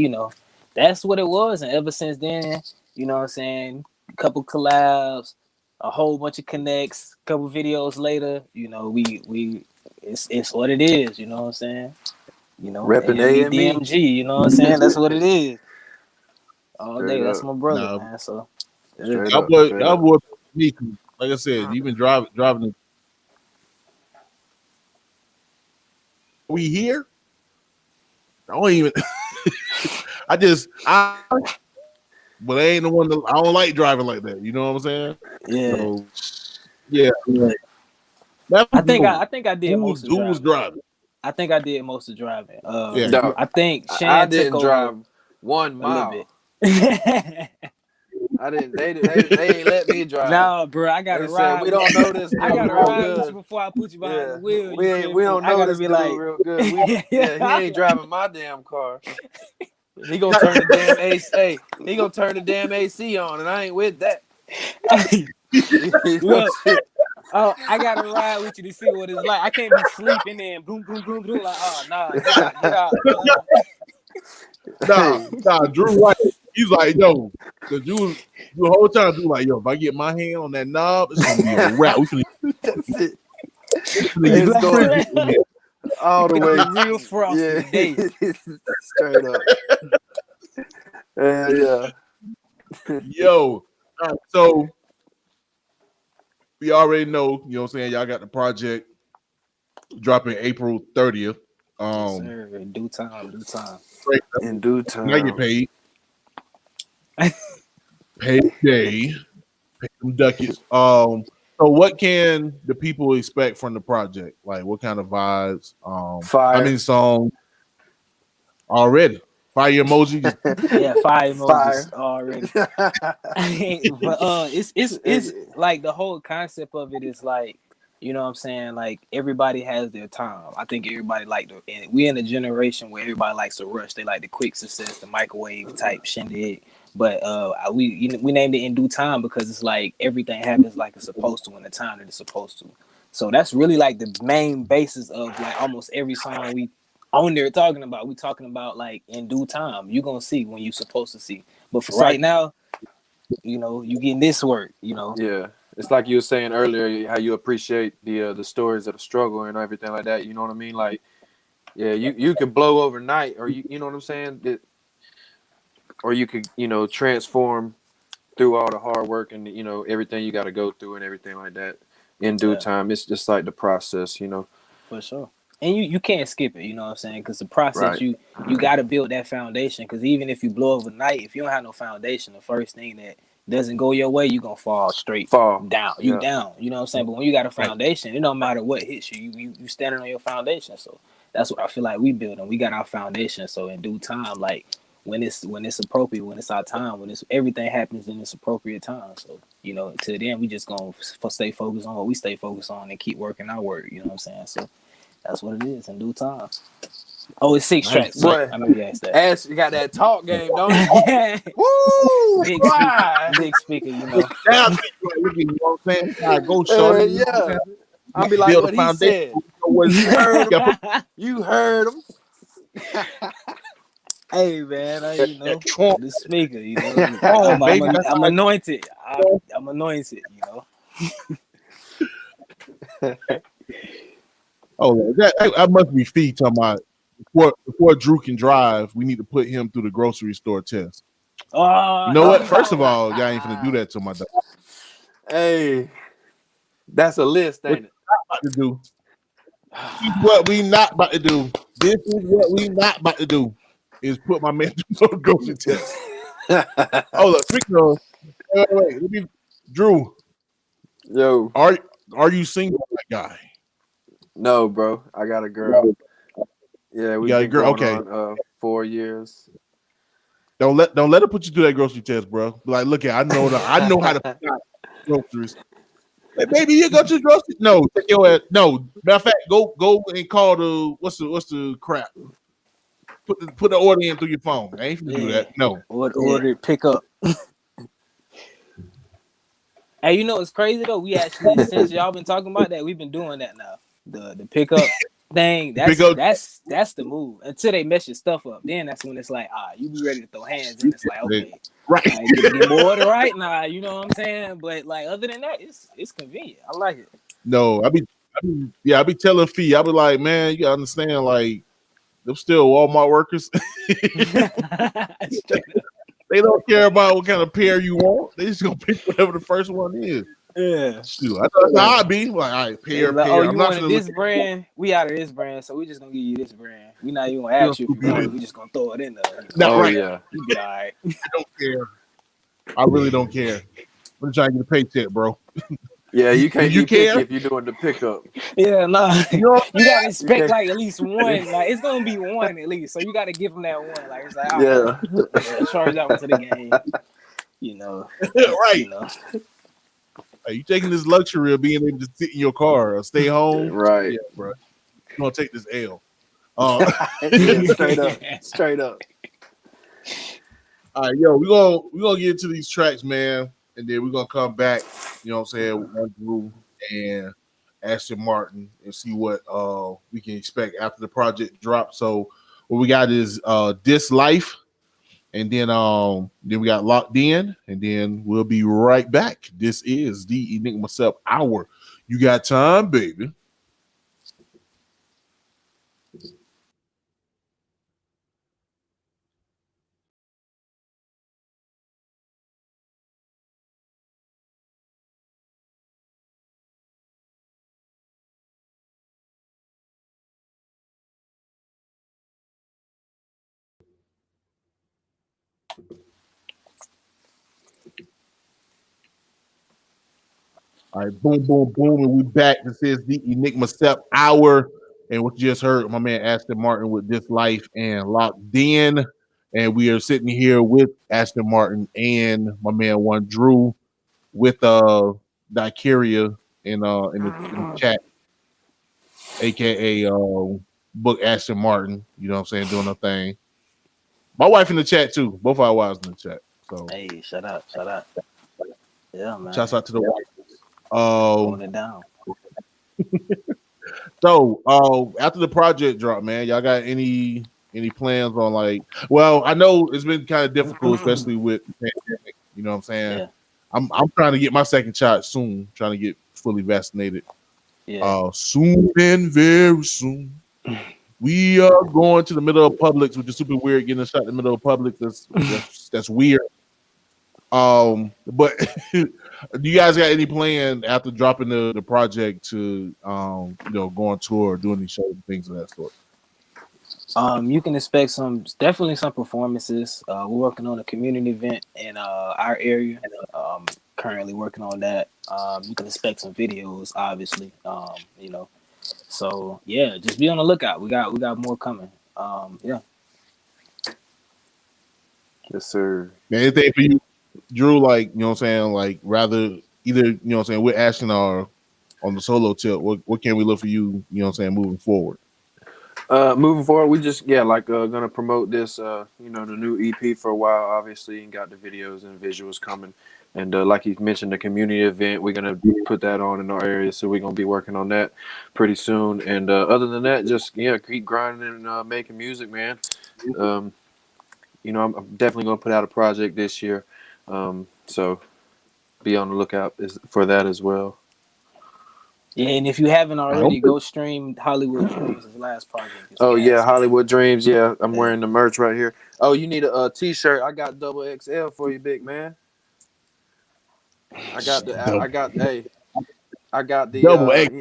that's what it was. And ever since then, you know what I'm saying, a couple collabs, a whole bunch of connects, a couple videos later, we it's what it is, you know what I'm saying? Repping AME. DMG, you know what I'm saying? That's what it is. All day, that's my brother, man. So y'all boy, me, like I said, you've been driving. We here? I don't even. But I ain't the one that I don't like driving like that. You know what I'm saying? Yeah. So, yeah. I think I did most of who was driving. I think I did most of driving. No, I think Shan I didn't took drive over 1 mile. I didn't. They ain't let me drive. No, bro, I gotta ride. We don't know this. I gotta ride with you before I put you behind the wheel. We don't know this dude real good. He ain't driving my damn car. He gonna turn the damn AC. He gonna turn the damn AC on, and I ain't with that. Look, I gotta ride with you to see what it's like. I can't be sleeping and boom, boom, boom, boom. Like, oh nah, get out. Nah, Drew right. He's like, yo, because you the whole time Drew like, yo, if I get my hand on that knob, it's gonna be a wrap. That's it. all the way real frosty today. Straight up. Yeah. Yo, so we already know, you know what I'm saying? Y'all got the project dropping April 30th. Yes, sir. In due time. In due time. Now you paid. Payday. Pay some ducats. So what can the people expect from the project? Like what kind of vibes? Fire. How many songs already? Fire emoji. Yeah, fire emojis already. But it's like the whole concept of it is like, you know what I'm saying? Like everybody has their time. I think everybody and we're in a generation where everybody likes to rush. They like the quick success, the microwave type shindig. But we named it In Due Time because it's like everything happens like it's supposed to in the time that it's supposed to. So that's really like the main basis of like almost every song we on there talking about. We talking about like in due time. You're gonna see when you're supposed to see. But for right now, you know, you getting this work, you know. Yeah. It's like you were saying earlier, how you appreciate the stories of the struggle and everything like that. You know what I mean? Like, yeah, you could blow overnight, or you know what I'm saying? Or you could, you know, transform through all the hard work and, you know, everything you got to go through and everything like that in due time. It's just like the process, you know. For sure. And you can't skip it, you know what I'm saying? Because the process, you got to build that foundation. Because even if you blow overnight, if you don't have no foundation, the first thing that doesn't go your way, you're going to fall down. You down, you know what I'm saying? But when you got a foundation, it don't matter what hits you. You standing on your foundation. So that's what I feel like we building. We got our foundation. So in due time, like, when it's appropriate, when it's our time, when it's everything happens in its appropriate time. So, you know, till then we just gonna stay focused on what we stay focused on and keep working our work, you know what I'm saying? So that's what it is in due time. Oh, it's 6 tracks. Boy, I know you asked that. You got that talk game, don't you? Woo! Big speaker, you know. You know what I'm saying? Go shorty. Yeah. I'll be like what he said. You heard him. Hey man, you know the speaker, you know. I'm anointed. I'm anointed, you know. Oh, that must be Fee talking about before Drew can drive, we need to put him through the grocery store test. You know what? First of all, y'all ain't finna do that to my dog. Hey, that's a list, ain't it? About to do. This is what we not about to do. This is what we not about to do. Is put my man through the grocery test. Oh, look, speaking of, wait, Drew. Yo, are you single, that guy? No, bro. I got a girl. Yeah, we got a girl. Okay, on, 4 years. Don't let her put you through that grocery test, bro. Like, look at, I know how to pick out groceries. Hey, baby, you go to the grocery? No, take your ass. No, matter of fact, go and call the what's the crap. Put the order in through your phone. I ain't finna do that. No. Order pick up. Hey, you know it's crazy though. We actually, since y'all been talking about that, we've been doing that now. The pickup thing. That's the move. Until they mess your stuff up, then that's when it's like, you be ready to throw hands in. It's like, okay, right, get more order right now. You know what I'm saying? But like other than that, it's convenient. I like it. No, I be telling Fee, I be like, man, you gotta understand, like. They're still Walmart workers. They don't care about what kind of pair you want. They just gonna pick whatever the first one is. Yeah. Shoot, I thought that's how I be. Like, all right, pair. Like, oh, you wanted this brand? We out of this brand, so we just gonna give you this brand. We not even gonna ask you if you want it. We just gonna throw it in there. No, right. Yeah. You be all right. I don't care. I really don't care. I'm trying to get a paycheck, bro. Yeah, you can't. You care if you're doing the pickup. Yeah, no. You gotta expect like at least one. Like it's gonna be one at least. So you gotta give them that one. Like it's like, charge that one to the game. You know, right? You know. Are you taking this luxury of being able to sit in your car or stay home? Right, yeah, bro. You're gonna take this L. Straight up. All right, yo, we're gonna get into these tracks, man. And then we're gonna come back, you know what I'm saying, with Drew and AshtonMartin and see what we can expect after the project drops. So what we got is This Life, and then we got Locked In, and then we'll be right back. This is the Enigma Sept Hour. You got time, baby. All right, boom, boom, boom, and we back. This is the Enigma Sept Hour, and what you just heard, my man Ashton Martin with This Life and Locked In, and we are sitting here with Ashton Martin and my man One Drew with Dicaria in the chat, aka Book Ashton Martin. You know what I'm saying, doing her thing. My wife in the chat too. Both our wives in the chat. So hey, shut up. Yeah, man. Shouts out to the wife. Holding it down. So after the project drop, man, y'all got any plans on like? Well, I know it's been kind of difficult, especially with the pandemic. You know what I'm saying? Yeah. I'm trying to get my second shot soon. Trying to get fully vaccinated. Yeah. Soon and very soon. We are going to the middle of Publix, which is super weird. Getting a shot in the middle of Publix, that's weird. But do you guys got any plan after dropping the project to go on tour, or doing these shows and things of that sort? You can expect definitely some performances. We're working on a community event in our area. Currently working on that. You can expect some videos, obviously. So yeah, just be on the lookout. We got more coming. Yeah. Yes, sir. Man, anything for you, Drew? Like, you know what I'm saying? Like, rather either, you know what I'm saying, with Ashton or on the solo tip, what can we look for you, you know what I'm saying, moving forward? Moving forward, we just gonna promote this the new EP for a while, obviously, and got the videos and visuals coming. And like you mentioned, the community event, we're gonna put that on in our area, so we're gonna be working on that pretty soon. And other than that, just keep grinding and making music, man. I'm definitely gonna put out a project this year, so be on the lookout for that as well. Yeah, and if you haven't already, go stream Hollywood Dreams, his last project. Oh yeah, Hollywood Dreams. Yeah, I'm wearing the merch right here. Oh, you need a t-shirt? I got double XL for you, big man. I got the Double X.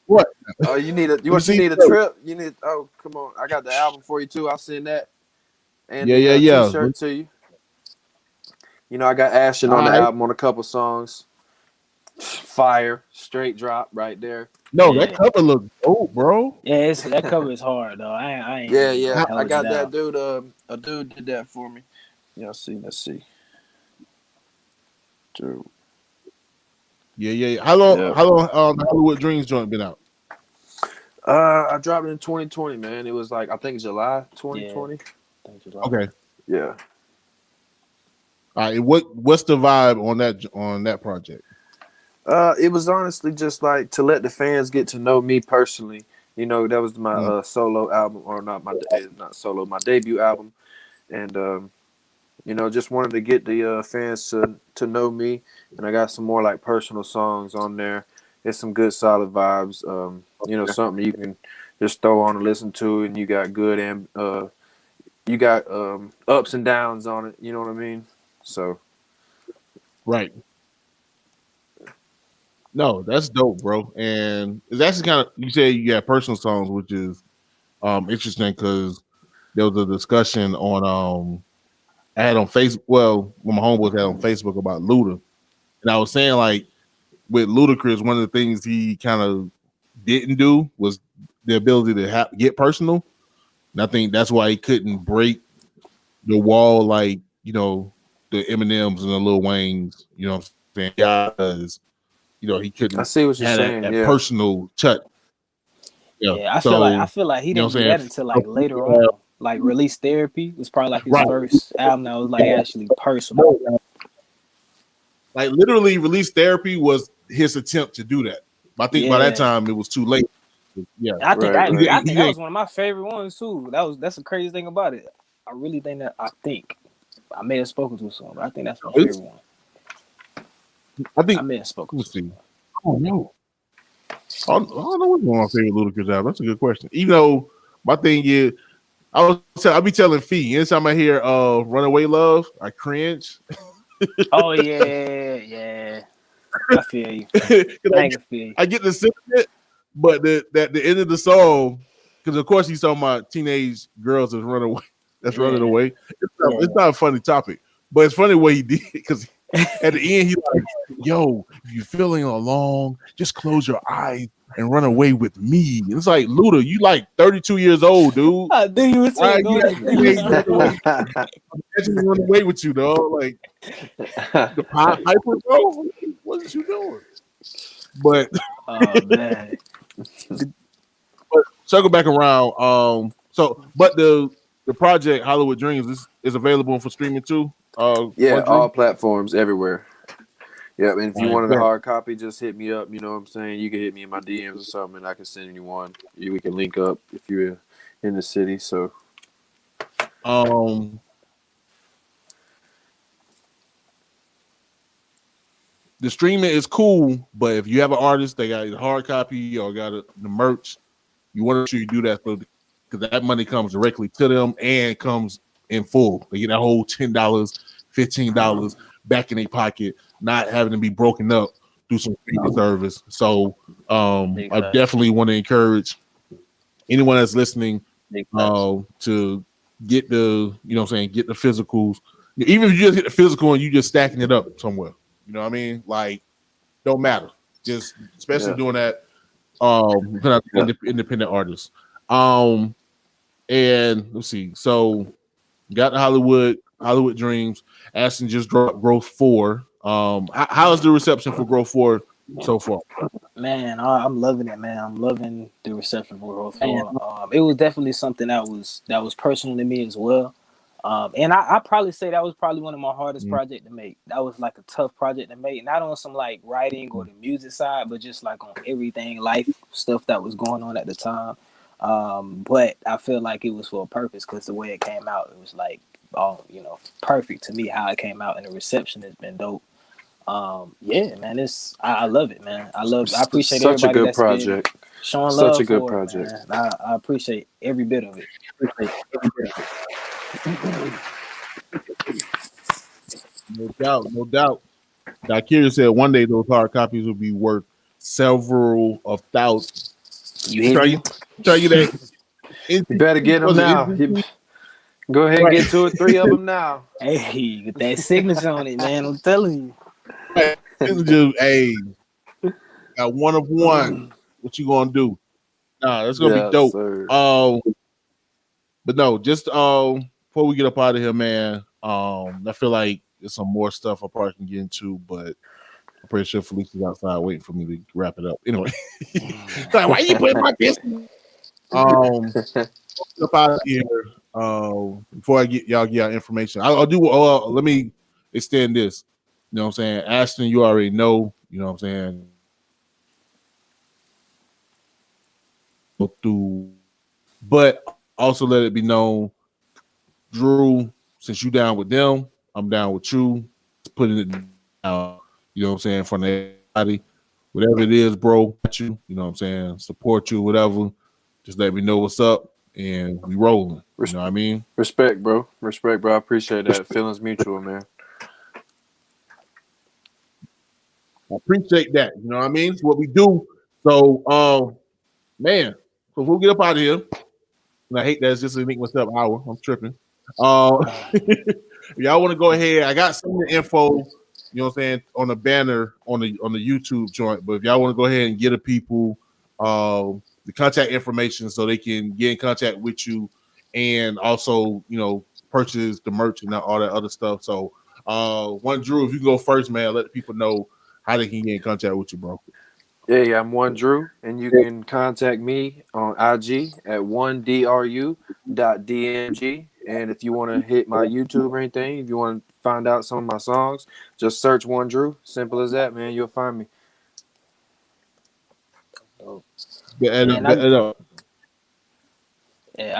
What? Oh, you need a trip? You need? Oh, come on! I got the album for you too. I'll send that. And yeah. T-shirt to you. I got Ashton on the album on a couple songs. Fire, straight drop right there. No, that cover looks dope, bro. Yeah, that cover is hard though. I ain't. Yeah. I got that dude. A dude did that for me. Yeah, let's see. Dude. Yeah. How long the Hollywood Dreams joint been out? I dropped it in 2020, man. It was like, I think July 2020. Yeah. July. Okay. Yeah. All right. What's the vibe on that project? It was honestly just like to let the fans get to know me personally. That was my solo album, or not solo, my debut album, and just wanted to get the fans to know me. And I got some more like personal songs on there. It's some good solid vibes. Something you can just throw on and listen to, and you got good and you got ups and downs on it. You know what I mean? So, right. No, that's dope, bro. And it's actually kind of, you say you got personal songs, which is interesting because there was a discussion on I had on Facebook. Well, when my homeboys had on Facebook about Luda, and I was saying like with Ludacris, one of the things he kind of didn't do was the ability to get personal, and I think that's why he couldn't break the wall like the Eminems and the Lil Waynes. You know what I'm saying? Because he couldn't. I see what you're saying. That personal touch. Yeah, I feel like he didn't do that until like later on. Like Release Therapy was probably like his first album that was like actually personal. Like literally, Release Therapy was his attempt to do that. But I think by that time it was too late. Yeah, I think that was one of my favorite ones too. That's the crazy thing about it. I really think I may have spoken to some, but I think that's my favorite one. I may have spoken. Let's see. Oh no, I don't know what's my favorite Ludacris album. That's a good question. Even though my thing is, I'll be telling Fee anytime I hear "Runaway Love," I cringe. Oh yeah. I feel you. I get the sentiment, but the end of the song, because of course he's talking about teenage girls that's running away. It's not a funny topic, but it's funny what he did because At the end, he's like, "Yo, if you're feeling alone, just close your eyes and run away with me." And it's like, Luda, you like 32 years old, dude. I knew you was Why going you run away with you, dog? Like the Piper, bro. What is you doing? But oh man. but circle back around. But the project Hollywood Dreams is available for streaming too. Yeah, all platforms everywhere. Yeah, and if you wanted a Yeah. hard copy, just hit me up. You know what I'm saying? You can hit me in my DMs or something, and I can send you one. We can link up if you're in the city. So, the streaming is cool, but if you have an artist that got a hard copy or got the merch, you want to make sure you do that because that money comes directly to them and comes in full. They get that whole $10, $15 back in their pocket, not having to be broken up through some streaming service. So I definitely want to encourage anyone that's listening to get the, you know what I'm saying, get the physicals. Even if you just get the physical and you just stacking it up somewhere. You know what I mean? Like, don't matter. Just especially doing that independent artists. And let's see. So got the Hollywood Dreams. Ashton just dropped Growth 4. How is the reception for Growth 4 so far? Man, I'm loving it, man. I'm loving the reception for Growth 4. It was definitely something that was personal to me as well. And I probably say that was probably one of my hardest projects to make. That was like a tough project to make, not on some like writing or the music side, but just like on everything, life stuff that was going on at the time. But I feel like it was for a purpose because the way it came out, it was like, perfect to me how it came out, and the reception has been dope. Yeah, man, I love it, man. I appreciate such everybody a good that's project. Showing such love a good for project. It, man. I appreciate every bit of it. No doubt. Dakira said one day those hard copies will be worth several of thousands. You hear me? Tell you that. You better get them now. Go ahead and get 2 or 3 of them now. Hey, get that signature on it, man. I'm telling you. Hey, got one of one. What you gonna do? Nah, that's gonna be dope. Sir. But no, just before we get up out of here, man. I feel like there's some more stuff I probably can get into, but I'm pretty sure Felicia's outside waiting for me to wrap it up. Anyway, like, why you putting my business? Up out of here. Before I get y'all information, I'll do. Let me extend this. You know what I'm saying? Ashton, you already know. You know what I'm saying? But also let it be known, Drew, since you down with them, I'm down with you. Putting it down, you know what I'm saying, from everybody. Whatever it is, bro, you know what I'm saying, support you, whatever. Just let me know what's up, and we rolling. You know what I mean? Respect, bro. I appreciate that. Feelings mutual, man. I appreciate that. You know what I mean? It's what we do. So, man, so we'll get up out of here. And I hate that it's just an Enigma Sept Hour. I'm tripping. Y'all want to go ahead? I got some of the info, you know what I'm saying, on the banner on the YouTube joint. But if y'all want to go ahead and get the people the contact information so they can get in contact with you and also, you know, purchase the merch and all that other stuff. So, Drew, if you go first, man, let the people know how they can get in contact with you, bro. Yeah, I'm Drew, and you can contact me on IG at 1dru.dmg. And if you want to hit my YouTube or anything, if you want to find out some of my songs, just search Drew. Simple as that, man. You'll find me. I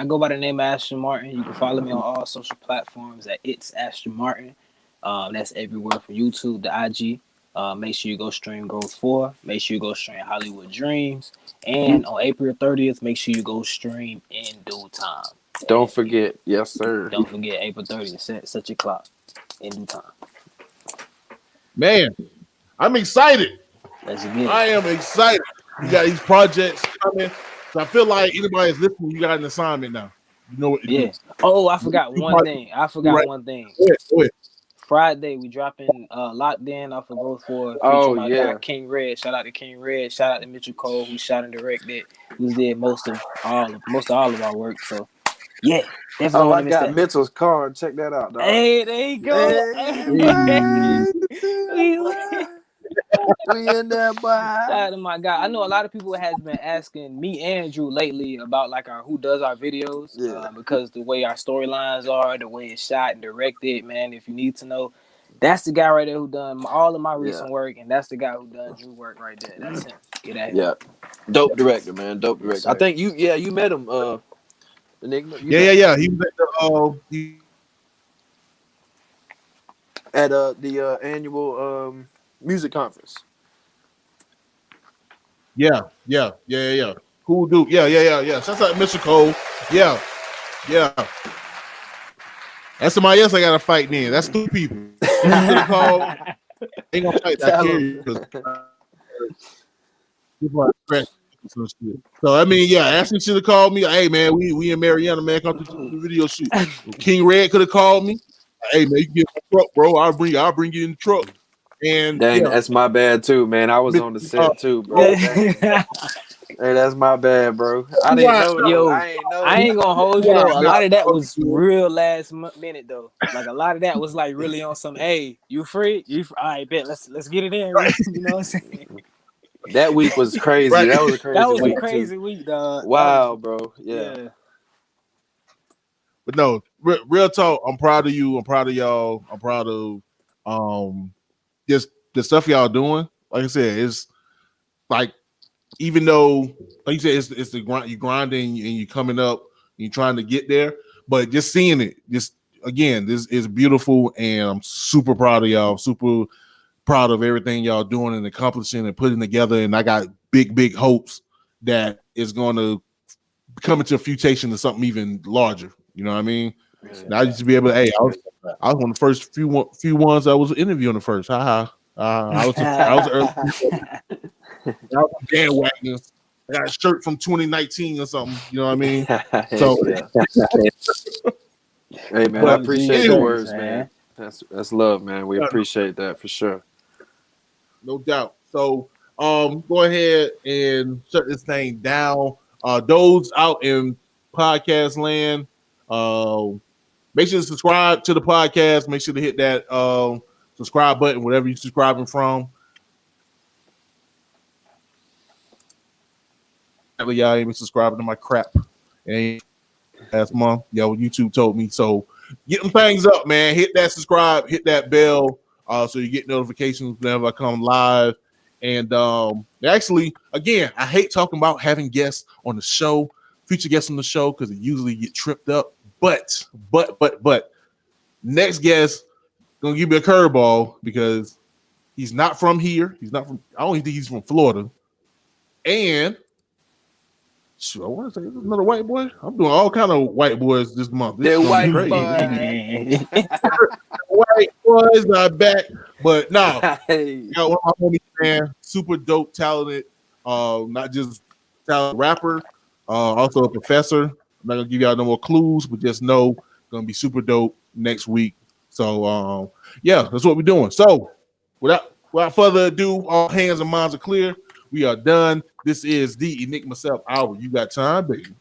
go by the name of AshtonMartin. You can follow me on all social platforms at ItsAshtonMartin. That's everywhere from YouTube to IG. Make sure you go stream Growth 4. Make sure you go stream Hollywood Dreams. And on April 30th, make sure you go stream In Due Time. Don't forget. Yes, sir. Don't forget April 30th. Set your clock. In Due Time. Man, I'm excited. Let's get it. I am excited. You got these projects coming. So I feel like anybody's listening, you got an assignment now. You know what to do. Oh, I forgot one thing. One thing. Go ahead. Friday we dropping Locked In off of Growth 4 featuring Oh, my yeah. guy King Red. Shout out to King Red. Shout out to Mitchell Cole, who shot and directed, who did most of all of our work. So yeah, definitely Oh, want I to miss got that. Mitchell's card. Check that out, dog. Hey, there you go. We in there, boy. Shout out to my guy. I know a lot of people has been asking me and Drew lately about like who does our videos, because the way our storylines are, the way it's shot and directed, man. If you need to know, that's the guy right there who done all of my recent work, and that's the guy who done Drew work right there. That's him. Get at him. Yeah, dope director, man. Dope director. I think you met him, Enigma. Yeah. He was at the annual music conference. Yeah. Cool dude. Yeah. Sounds like Mr. Cole. Yeah. That's somebody else I gotta fight then. That's 2 people. Ain't gonna fight that kid. So I mean, yeah, Ashton should have called me. Hey man, we in Mariana, man. Come to the video shoot. King Red could have called me. Hey man, you get my truck, bro. I'll bring you in the truck. And dang, that's my bad too, man. I was on the set too, bro. Hey, that's my bad, bro. I didn't know. Yo, I ain't know. I ain't gonna hold you though. A lot of that was real last minute though. Like a lot of that was like really on some. Hey, you free? All right, bet. Let's get it in. Right? You know what I'm saying? That week was crazy. Right. That was a crazy. That was week a crazy too. week, dog. Wow, bro. Yeah. But no, real talk. I'm proud of you. I'm proud of y'all. I'm proud of just the stuff y'all doing. Like I said, it's like, even though, like you said, it's the grind. You grinding and you coming up. And you trying to get there, but just seeing it, just again, this is beautiful, and I'm super proud of y'all. Super proud of everything y'all doing and accomplishing and putting together. And I got big hopes that it's going to come into futation to something even larger. You know what I mean? Yeah. Now I used to be able to. Hey, I was one of the first few ones I was interviewing the first. I was early. I was bandwagon. I got a shirt from 2019 or something. You know what I mean? So, hey man, I appreciate the words, man. That's love, man. We appreciate that for sure. No doubt. So, go ahead and shut this thing down. Those out in podcast land, make sure to subscribe to the podcast. Make sure to hit that subscribe button, whatever you're subscribing from. Y'all ain't been subscribing to my crap. And last month, YouTube told me. So get them things up, man. Hit that subscribe, hit that bell, so you get notifications whenever I come live. And actually, again, I hate talking about having guests on the show, future guests on the show, because it usually get tripped up. But next guest gonna give me a curveball because he's not from here. He's not from. I don't think he's from Florida. And I want to say another white boy. I'm doing all kind of white boys this month. They're white boys. White boys are back, but no. One of my homies, man, super dope, talented. Not just talented rapper, also a professor. I'm not gonna give y'all no more clues, but just know gonna be super dope next week. So yeah, that's what we're doing. So without further ado, all hands and minds are clear. We are done. This is the Enigma Sept Hour. You got time, baby.